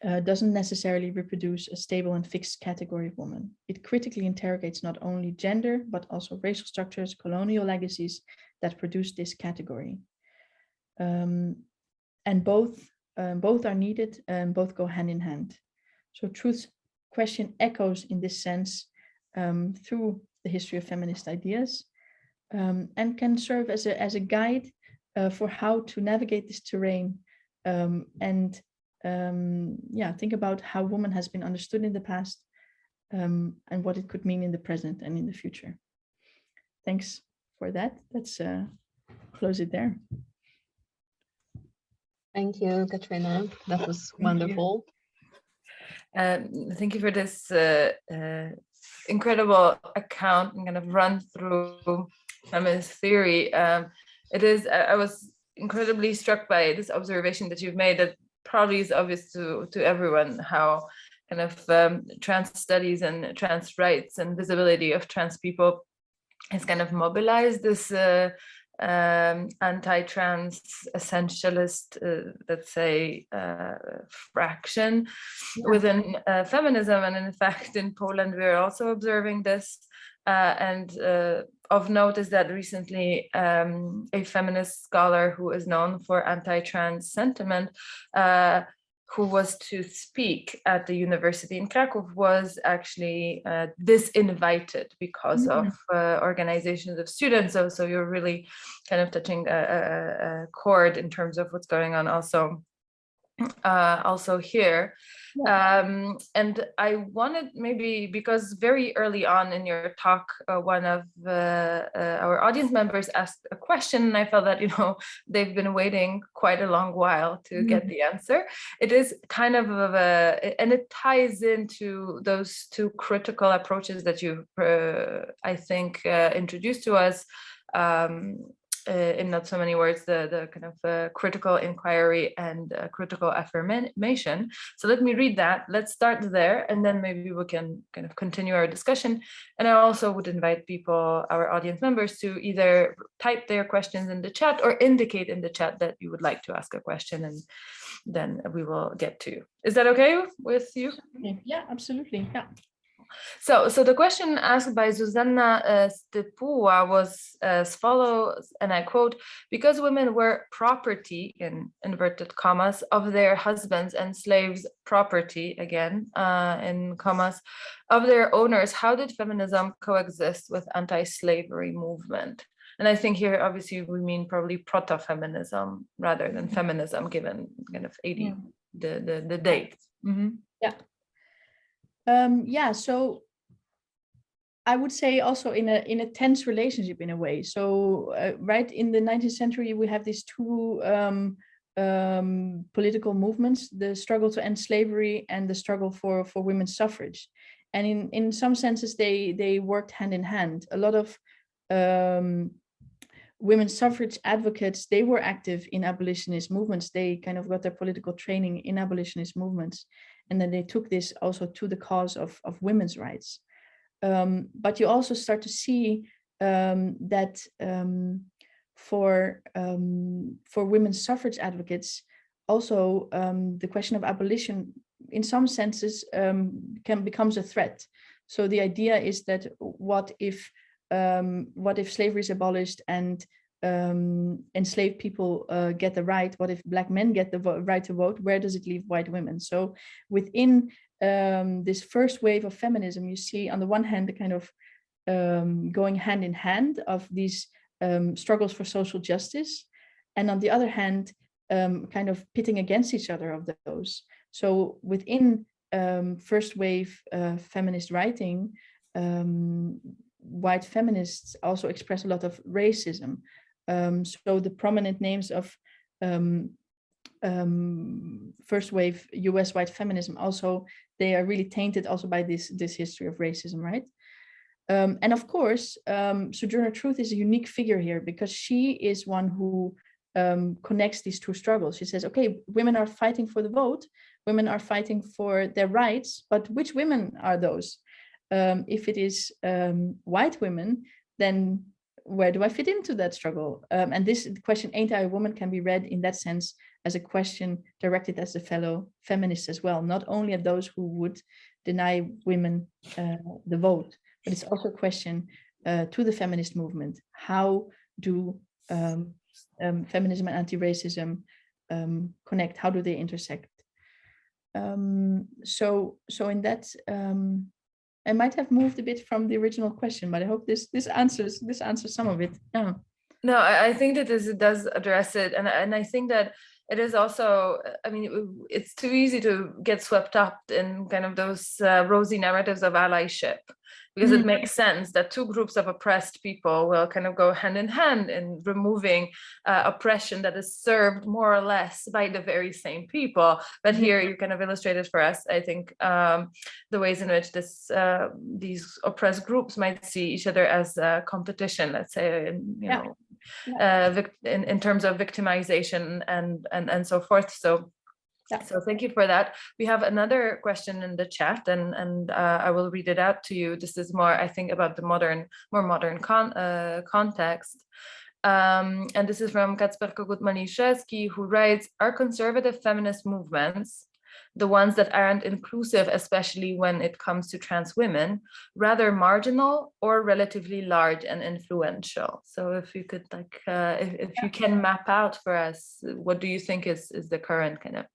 [SPEAKER 2] doesn't necessarily reproduce a stable and fixed category of woman. It critically interrogates not only gender, but also racial structures, colonial legacies that produce this category. And both are needed and both go hand in hand. So truth question echoes in this sense through the history of feminist ideas and can serve as a guide for how to navigate this terrain and think about how woman has been understood in the past and what it could mean in the present and in the future. Thanks for that. Let's close it there.
[SPEAKER 3] Thank you, Katrina. That was wonderful.
[SPEAKER 1] Thank you for this incredible account and kind of run through feminist theory. I was incredibly struck by this observation that you've made that probably is obvious to everyone, how kind of trans studies and trans rights and visibility of trans people has kind of mobilized this anti-trans essentialist, let's say, fraction within feminism. And in fact, in Poland, we're also observing this. And of note is that recently a feminist scholar who is known for anti-trans sentiment, who was to speak at the university in Krakow, was actually disinvited because of organizations of students. So you're really kind of touching a chord in terms of what's going on also here. And I wanted, maybe because very early on in your talk, one of our audience members asked a question, and I felt that, they've been waiting quite a long while to get the answer. It is kind of and it ties into those two critical approaches that you've, I think, introduced to us. In not so many words, the kind of critical inquiry and critical affirmation. So let me read that. Let's start there, and then maybe we can kind of continue our discussion. And I also would invite people, our audience members, to either type their questions in the chat or indicate in the chat that you would like to ask a question, and then we will get to. Is that okay with you?
[SPEAKER 2] Yeah, absolutely. Yeah.
[SPEAKER 1] So the question asked by Zuzanna Stepua was as follows, and I quote: because women were property, in inverted commas, of their husbands, and slaves property, again, in commas, of their owners, how did feminism coexist with anti-slavery movement? And I think here, obviously, we mean probably proto-feminism rather than feminism, given kind of 80, the date.
[SPEAKER 2] Yeah. So I would say also in a tense relationship in a way. So right in the 19th century, we have these two political movements: the struggle to end slavery and the struggle for women's suffrage. And in some senses, they worked hand in hand. A lot of women's suffrage advocates, they were active in abolitionist movements. They kind of got their political training in abolitionist movements. And then they took this also to the cause of women's rights. But you also start to see that for women's suffrage advocates, also the question of abolition in some senses becomes a threat. So the idea is that what if slavery is abolished and enslaved people get the right? What if Black men get the right to vote? Where does it leave white women? So within this first wave of feminism, you see on the one hand the kind of going hand in hand of these struggles for social justice, and on the other hand, kind of pitting against each other of those. So within first wave feminist writing, white feminists also express a lot of racism. So the prominent names of first wave US white feminism also, they are really tainted also by this history of racism, right? And of course, Sojourner Truth is a unique figure here because she is one who connects these two struggles. She says, okay, women are fighting for the vote, women are fighting for their rights, but which women are those? If it is white women, then where do I fit into that struggle? And this question, ain't I a woman, can be read in that sense as a question directed at the fellow feminists as well, not only at those who would deny women the vote, but it's also a question to the feminist movement. How do feminism and anti-racism connect? How do they intersect? So in that, I might have moved a bit from the original question, but I hope this answers some of it. Yeah.
[SPEAKER 1] No, I think that this does address it, and I think that it is also, I mean, it's too easy to get swept up in kind of those rosy narratives of allyship, because it makes sense that two groups of oppressed people will kind of go hand in hand in removing oppression that is served more or less by the very same people. But here you kind of illustrated for us, I think, the ways in which these oppressed groups might see each other as competition, let's say, in terms of victimization and so forth. So thank you for that. We have another question in the chat, and I will read it out to you. This is more, I think, about the more modern context. And this is from Kacperka Gutmaniszewski, who writes, are conservative feminist movements, the ones that aren't inclusive, especially when it comes to trans women, rather marginal or relatively large and influential? So if you could, like, if you can map out for us, what do you think is the current kind of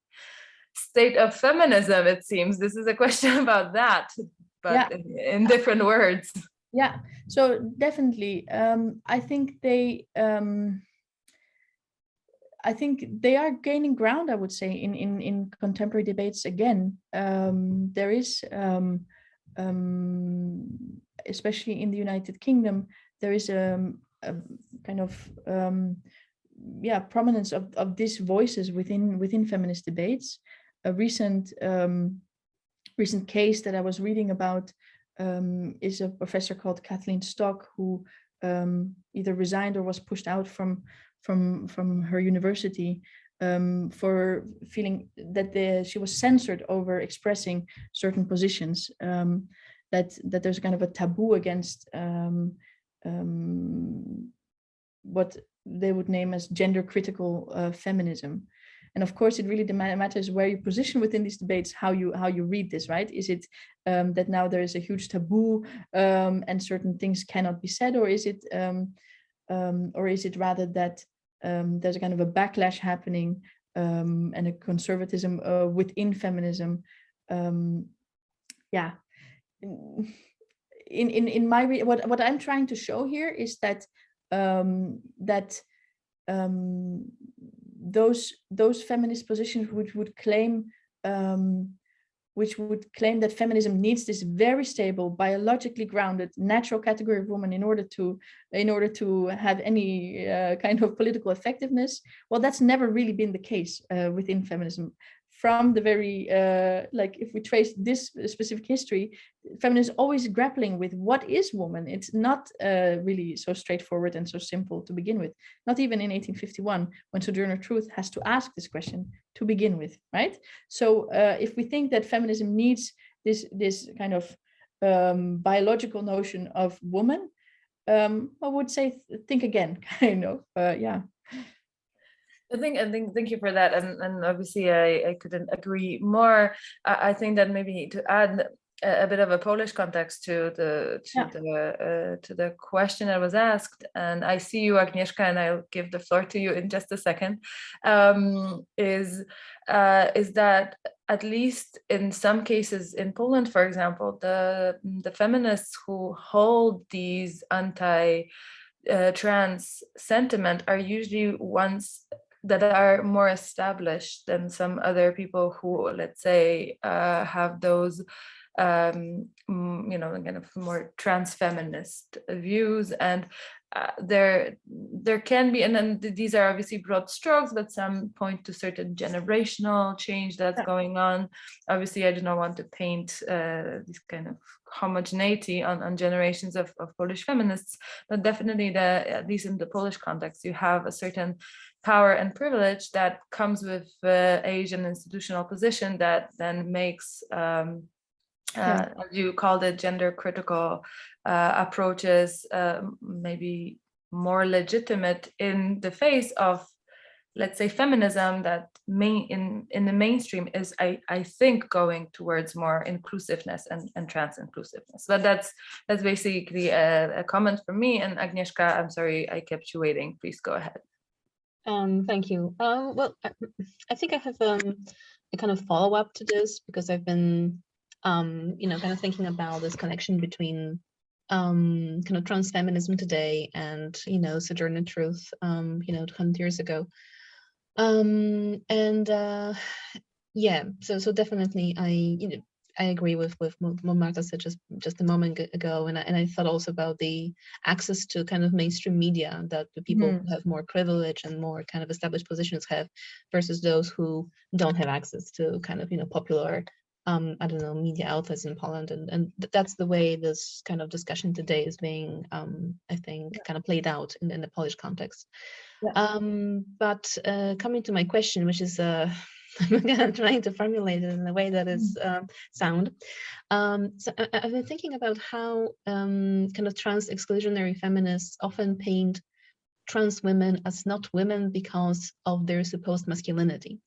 [SPEAKER 1] state of feminism? It seems this is a question about that, but in different words.
[SPEAKER 2] Yeah, so definitely, I think they are gaining ground, I would say, in contemporary debates again. There is, especially in the United Kingdom, there is a kind of prominence of these voices within feminist debates. A recent case that I was reading about is a professor called Kathleen Stock, who either resigned or was pushed out from her university for feeling that she was censored over expressing certain positions, that there's kind of a taboo against what they would name as gender critical feminism. And of course, it really matters where you position within these debates, how you read this, right? Is it that now there is a huge taboo and certain things cannot be said, or is it rather that there's a kind of a backlash happening and a conservatism within feminism? In my what I'm trying to show here is that those feminist positions which would claim that feminism needs this very stable, biologically grounded, natural category of woman in order to have any kind of political effectiveness. Well, that's never really been the case within feminism. From the very, if we trace this specific history, feminism is always grappling with what is woman. It's not really so straightforward and so simple to begin with. Not even in 1851, when Sojourner Truth has to ask this question to begin with, right? So if we think that feminism needs this kind of biological notion of woman, I would say think again, kind of,
[SPEAKER 1] Thank you for that, and obviously I couldn't agree more. I think that maybe to add a bit of a Polish context to the question that was asked, and I see you, Agnieszka, and I'll give the floor to you in just a second. Is that at least in some cases in Poland, for example, the feminists who hold these trans sentiment are usually ones that are more established than some other people who, let's say, have those kind of more trans feminist views. And there can be, and then these are obviously broad strokes, but some point to certain generational change that's going on. Obviously, I do not want to paint this kind of homogeneity on generations of Polish feminists, but definitely at least in the Polish context, you have a certain power and privilege that comes with age and institutional position that then makes as you called it, gender critical approaches maybe more legitimate in the face of, let's say, feminism that in the mainstream is, I think, going towards more inclusiveness and trans inclusiveness. But that's basically a comment from me. And Agnieszka, I'm sorry I kept you waiting. Please go ahead.
[SPEAKER 3] Thank you. Well, I think I have a kind of follow-up to this, because I've been kind of thinking about this connection between kind of trans feminism today and Sojourner Truth 200 years ago. Yeah, so definitely I agree with what Marta said just a moment ago, and I thought also about the access to kind of mainstream media that the people who have more privilege and more kind of established positions have, versus those who don't have access to kind of popular I don't know, media outlets in Poland, and that's the way this kind of discussion today is being I think kind of played out in the Polish context. But coming to my question, which is I'm trying to formulate it in a way that is sound. So I've been thinking about how kind of trans exclusionary feminists often paint trans women as not women because of their supposed masculinity.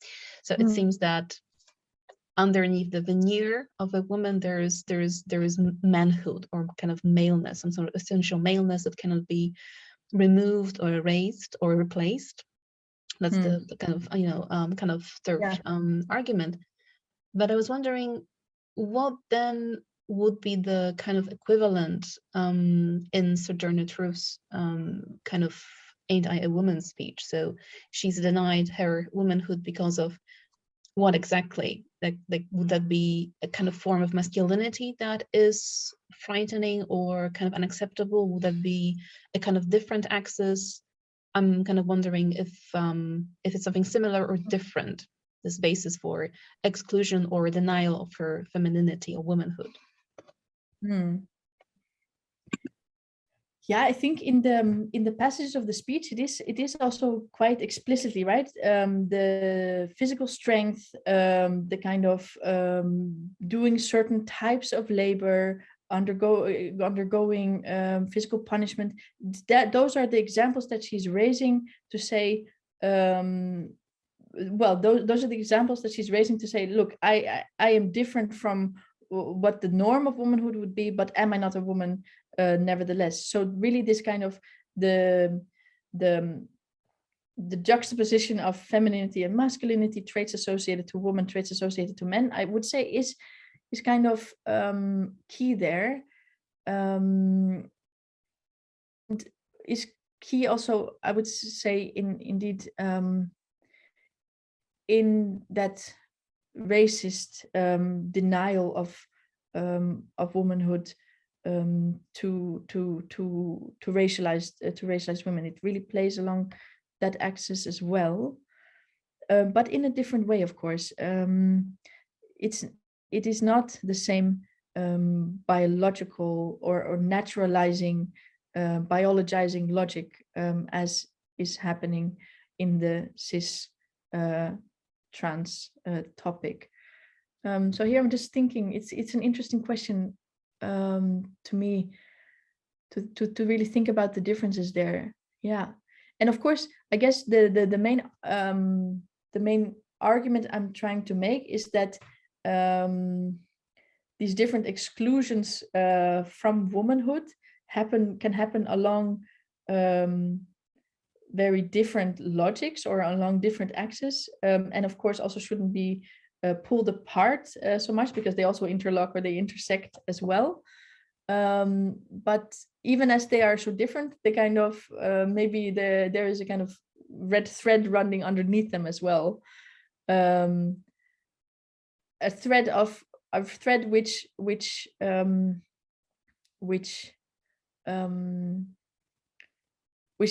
[SPEAKER 3] So it seems that underneath the veneer of a woman, there is manhood, or kind of maleness, some sort of essential maleness that cannot be removed or erased or replaced. That's the kind of third argument. But I was wondering, what then would be the kind of equivalent in Sojourner Truth's kind of "Ain't I a Woman" speech? So she's denied her womanhood because of what exactly? Like would that be a kind of form of masculinity that is frightening or kind of unacceptable? Would that be a kind of different axis? I'm kind of wondering if it's something similar or different, this basis for exclusion or denial of her femininity or womanhood.
[SPEAKER 2] Yeah, I think in the passages of the speech, it is also quite explicitly, right? The physical strength, the kind of doing certain types of labor, undergoing physical punishment. Those are the examples that she's raising to say. Well, those are the examples that she's raising to say, look, I am different from what the norm of womanhood would be, but am I not a woman nevertheless? So really this kind of the juxtaposition of femininity and masculinity, traits associated to women, traits associated to men, I would say is kind of key there. And is key also, I would say, indeed in that racist denial of womanhood to racialized women. It really plays along that axis as well, but in a different way, of course. It is not the same biological or naturalizing, biologizing logic as is happening in the cis trans topic. So here I'm just thinking it's an interesting question to me to really think about the differences there. Yeah, And of course, I guess the main argument I'm trying to make is that these different exclusions from womanhood can happen along very different logics or along different axes, and of course also shouldn't be pulled apart so much, because they also interlock or they intersect as well. But even as they are so different, they kind of maybe there is a kind of red thread running underneath them as well. A thread which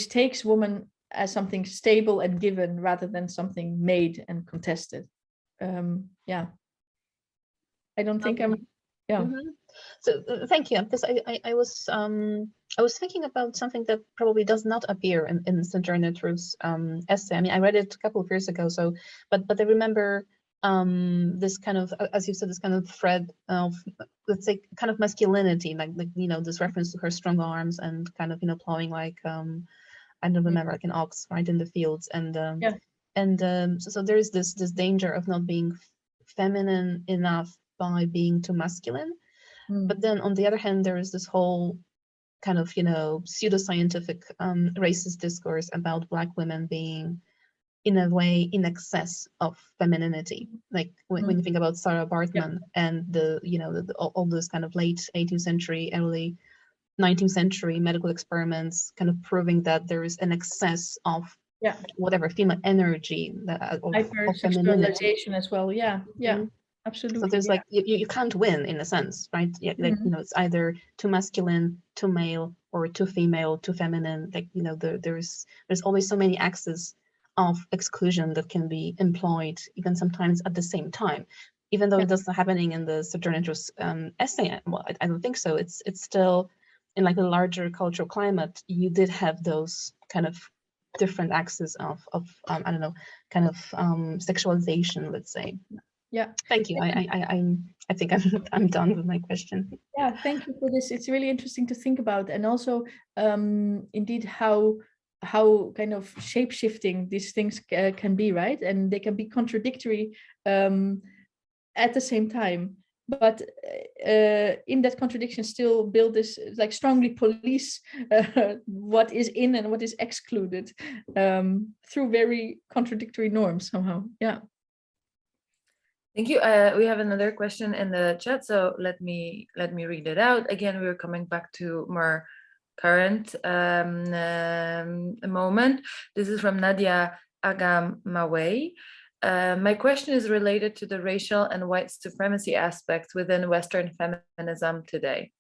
[SPEAKER 2] takes woman as something stable and given rather than something made and contested. Yeah, I don't think yeah.
[SPEAKER 3] Mm-hmm. So thank you, because I was thinking about something that probably does not appear in Sojourner Truth's essay. I mean, I read it a couple of years ago, so but I remember this kind of, as you said, this kind of thread of, let's say, kind of masculinity, like this reference to her strong arms and kind of plowing like I don't remember, like an ox, right, in the fields, and so there is this danger of not being feminine enough by being too masculine. But then on the other hand, there is this whole kind of pseudoscientific racist discourse about Black women being in a way in excess of femininity, like when you think about Sarah Bartman and all those kind of late 18th century, early 19th century medical experiments kind of proving that there is an excess of whatever female energy, of femininity
[SPEAKER 2] as well. Absolutely.
[SPEAKER 3] So there's like you can't win in a sense, right? It's either too masculine, too male, or too female, too feminine. Like there's always so many axes of exclusion that can be employed, even sometimes at the same time. Even though that's not happening in the Sojourner Truth essay, well, I don't think so. It's still in like a larger cultural climate. You did have those kind of different axes of I don't know, kind of sexualization, let's say.
[SPEAKER 2] Yeah.
[SPEAKER 3] Thank you. I think I'm done with my question.
[SPEAKER 2] Yeah, thank you for this. It's really interesting to think about, and also indeed how kind of shape-shifting these things can be, right? And they can be contradictory at the same time. But in that contradiction, still build this, like strongly police what is in and what is excluded through very contradictory norms somehow. Yeah.
[SPEAKER 1] Thank you. We have another question in the chat, so let me read it out. Again, we're coming back to more current moment. This is from Nadia Agam-Mawey. My question is related to the racial and white supremacy aspects within Western feminism today.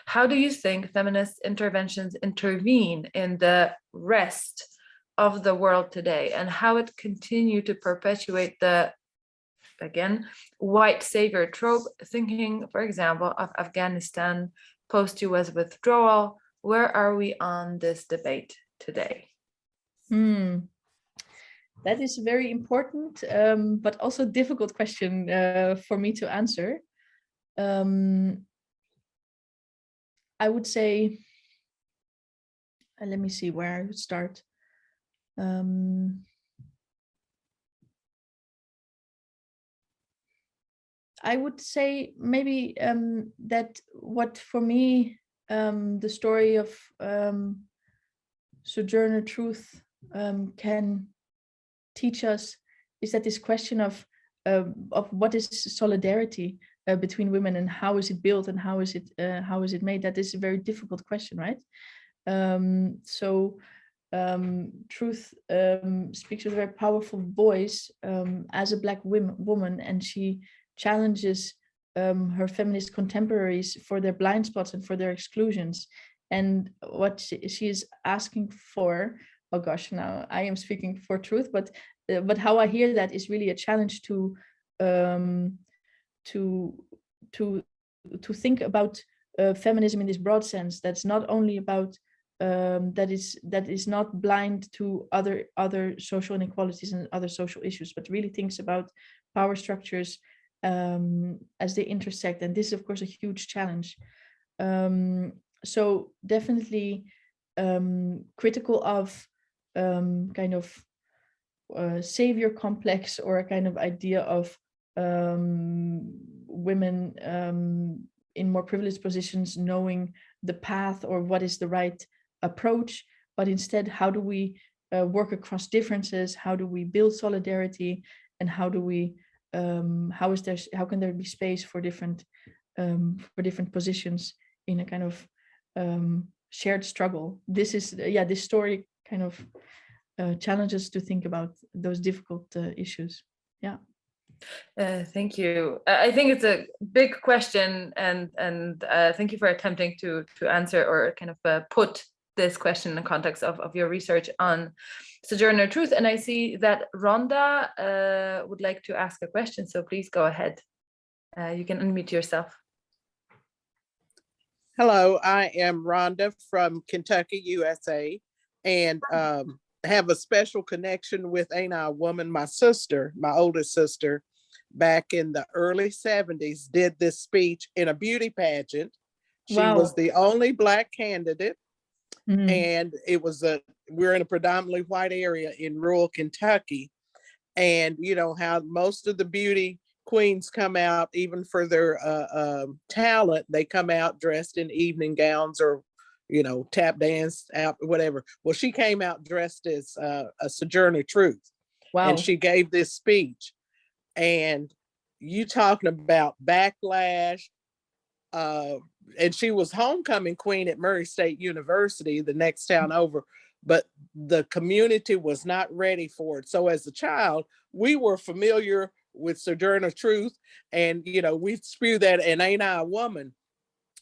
[SPEAKER 1] How do you think feminist interventions intervene in the rest of the world today, and how it continue to perpetuate the, again, white savior trope, thinking, for example, of Afghanistan post-US withdrawal? Where are we on this debate today?
[SPEAKER 2] That is a very important, but also difficult question for me to answer. I would say, let me see where I would start. I would say maybe that what for me the story of Sojourner Truth can teach us is that this question of what is solidarity between women and how is it built and how is it made, that is a very difficult question, right? So Truth speaks with a very powerful voice as a Black woman, and she challenges her feminist contemporaries for their blind spots and for their exclusions. And what she is asking for, oh gosh, now I am speaking for Truth, but how I hear that is really a challenge to think about feminism in this broad sense. That's not only about that is not blind to other social inequalities and other social issues, but really thinks about power structures as they intersect. And this is, of course, a huge challenge. So definitely critical of kind of savior complex, or a kind of idea of women in more privileged positions knowing the path or what is the right approach, but instead, how do we work across differences? How do we build solidarity? And how do we how can there be space for different positions in a kind of shared struggle? This is this story kind of challenges to think about those difficult issues. Yeah.
[SPEAKER 1] Thank you. I think it's a big question, and thank you for attempting to answer or kind of put this question in the context of your research on Sojourner Truth. And I see that Rhonda would like to ask a question, so please go ahead. You can unmute yourself.
[SPEAKER 4] Hello, I am Rhonda from Kentucky, USA, and have a special connection with Ain't I a Woman. My sister, my oldest sister, back in the early 70s, did this speech in a beauty pageant. She was the only Black candidate. And it was we're in a predominantly white area in rural Kentucky. And you know how most of the beauty queens come out, even for their talent, they come out dressed in evening gowns or, you know, tap dance out, whatever. Well, she came out dressed as a Sojourner Truth. Wow. And she gave this speech. And you talking about backlash, and she was homecoming queen at Murray State University, the next town over, but the community was not ready for it. So as a child, we were familiar with Sojourner Truth, and you know, we spew that and Ain't I a Woman.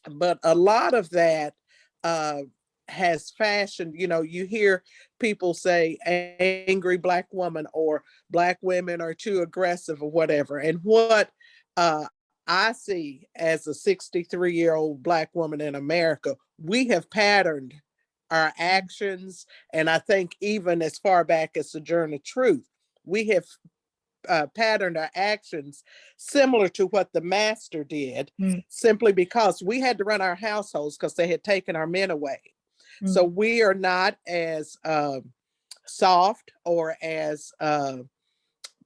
[SPEAKER 4] But a lot of that has fashioned, you know, you hear people say angry Black woman or Black women are too aggressive or whatever. And what I see as a 63-year-old Black woman in America, we have patterned our actions. And I think even as far back as Sojourner Truth, we have patterned our actions similar to what the master did, simply because we had to run our households because they had taken our men away. So we are not as soft or as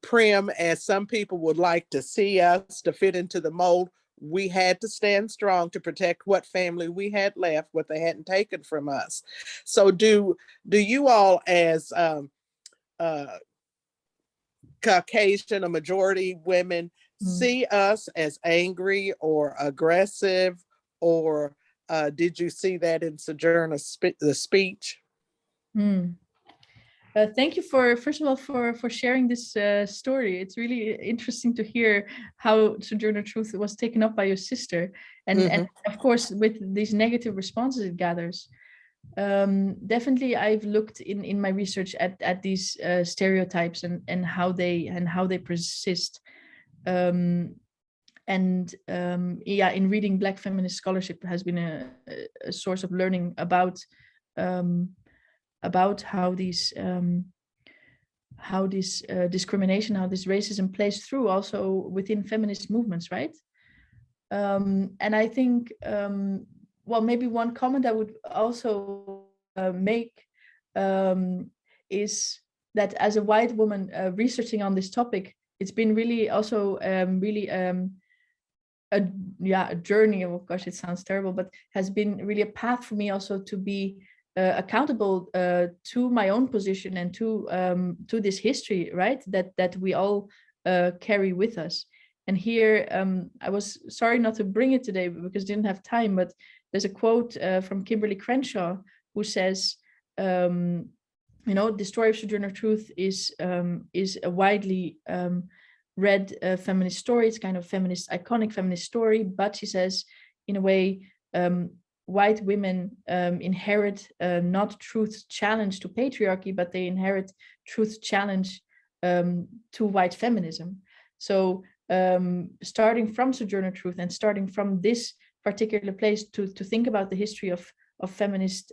[SPEAKER 4] prim as some people would like to see us to fit into the mold. We had to stand strong to protect what family we had left, what they hadn't taken from us. So do you all as Caucasian, a majority women, see us as angry or aggressive, or did you see that in Sojourner's the speech?
[SPEAKER 2] Thank you first of all for sharing this story. It's really interesting to hear how Sojourner Truth was taken up by your sister, and of course with these negative responses it gathers. Definitely, I've looked in my research at these stereotypes and how they persist. In reading Black Feminist Scholarship has been a source of learning about how these discrimination, how this racism plays through also within feminist movements, right? And I think, well, maybe one comment I would also make is that as a white woman researching on this topic, it's been really also a journey. Oh gosh, it sounds terrible, but has been really a path for me also to be accountable to my own position and to this history, right? That we all carry with us. And here, I was sorry not to bring it today because I didn't have time, but there's a quote from Kimberly Crenshaw who says, you know, the story of Sojourner Truth is a widely read feminist story. It's kind of iconic feminist story, but she says, in a way, white women inherit not truth's challenge to patriarchy, but they inherit truth's challenge to white feminism. So starting from Sojourner Truth and starting from this particular place to think about the history of feminist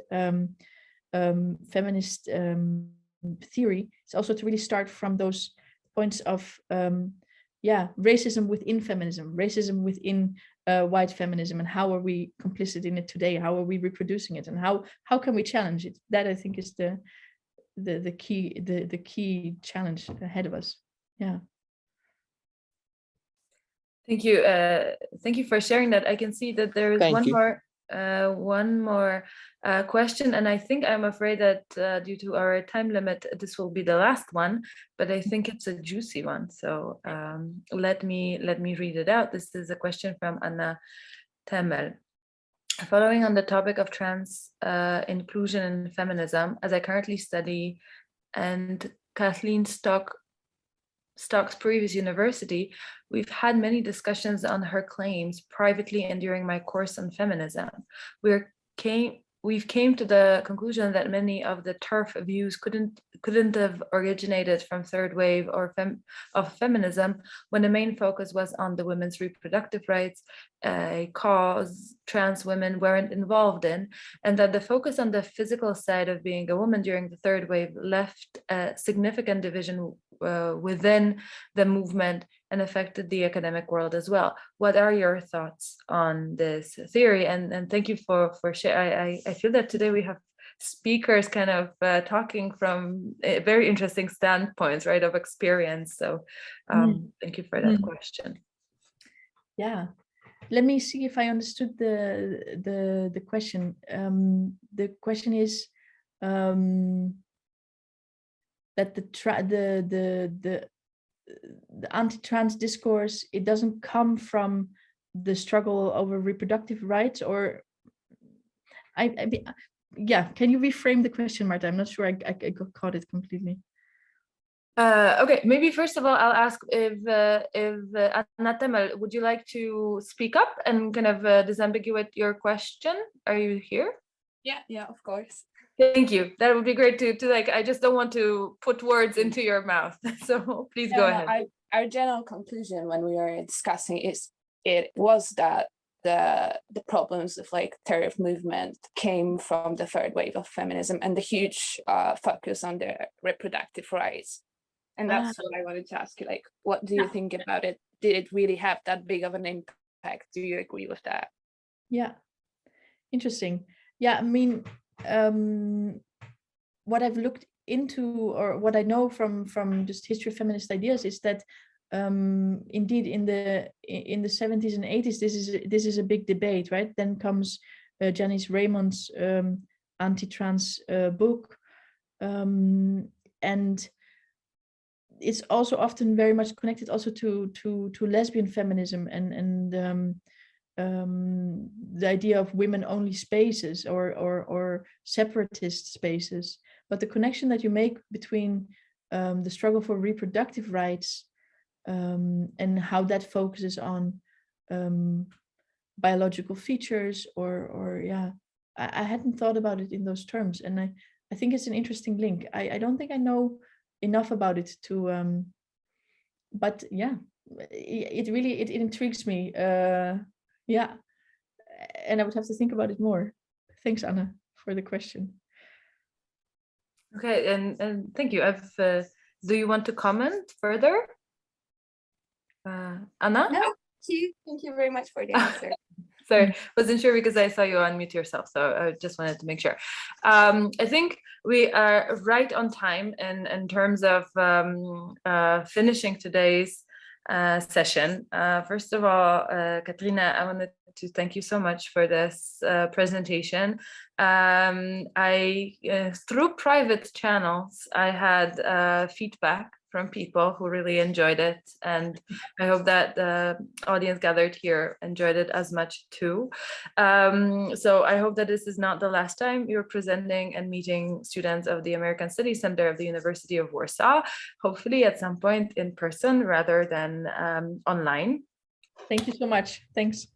[SPEAKER 2] theory, it's also to really start from those points of racism within feminism, racism within white feminism, and how are we complicit in it today? How are we reproducing it, and how can we challenge it? That I think is the key challenge ahead of us. Yeah.
[SPEAKER 1] Thank you. Thank you for sharing that. I can see that there is
[SPEAKER 4] Thank you.
[SPEAKER 1] one more question, and I think I'm afraid that due to our time limit, this will be the last one. But I think it's a juicy one, so let me read it out. This is a question from Anna Temel. Following on the topic of trans inclusion and feminism, as I currently study, and Kathleen Stock's previous university, we've had many discussions on her claims privately and during my course on feminism. We've came to the conclusion that many of the TERF views couldn't have originated from third wave or of feminism, when the main focus was on the women's reproductive rights, a cause trans women weren't involved in, and that the focus on the physical side of being a woman during the third wave left a significant division within the movement and affected the academic world as well. What are your thoughts on this theory? And thank you for sharing. I feel that today we have speakers kind of talking from very interesting standpoints, right, of experience. So thank you for that question.
[SPEAKER 2] Yeah, let me see if I understood the question. The question is that the anti-trans discourse, it doesn't come from the struggle over reproductive rights, or yeah, can you reframe the question, Marta? I'm not sure I caught it completely.
[SPEAKER 1] Okay, maybe first of all, I'll ask if Anna Temel, would you like to speak up and kind of disambiguate your question? Are you here?
[SPEAKER 5] Yeah, of course.
[SPEAKER 1] Thank you. That would be great to like, I just don't want to put words into your mouth. So please go ahead.
[SPEAKER 5] Our general conclusion when we were discussing it was that the problems of like TERF movement came from the third wave of feminism and the huge focus on the reproductive rights. And that's what I wanted to ask you, like, what do you think about it? Did it really have that big of an impact? Do you agree with that?
[SPEAKER 2] Yeah, interesting. Yeah, I mean, what I've looked into, or what I know from just history of feminist ideas, is that indeed in the 70s and 80s, this is a big debate, right? Then comes Janice Raymond's anti-trans book, and it's also often very much connected also to lesbian feminism and the idea of women-only spaces or separatist spaces. But the connection that you make between the struggle for reproductive rights and how that focuses on biological features, or yeah, I hadn't thought about it in those terms, and I think it's an interesting link. I don't think I know enough about it to, but yeah, it really intrigues me. Yeah, and I would have to think about it more. Thanks, Anna, for the question.
[SPEAKER 1] Okay, and thank you. Do you want to comment further, Anna?
[SPEAKER 5] No, thank you very much for the answer.
[SPEAKER 1] Sorry, wasn't sure because I saw you unmute yourself, so I just wanted to make sure. I think we are right on time in terms of finishing today's session. First of all, Katrine, I wanted to thank you so much for this presentation. Through private channels, I had feedback from people who really enjoyed it, and I hope that the audience gathered here enjoyed it as much too. So I hope that this is not the last time you're presenting and meeting students of the American Studies Center of the University of Warsaw, hopefully at some point in person rather than online.
[SPEAKER 2] Thank you so much. Thanks.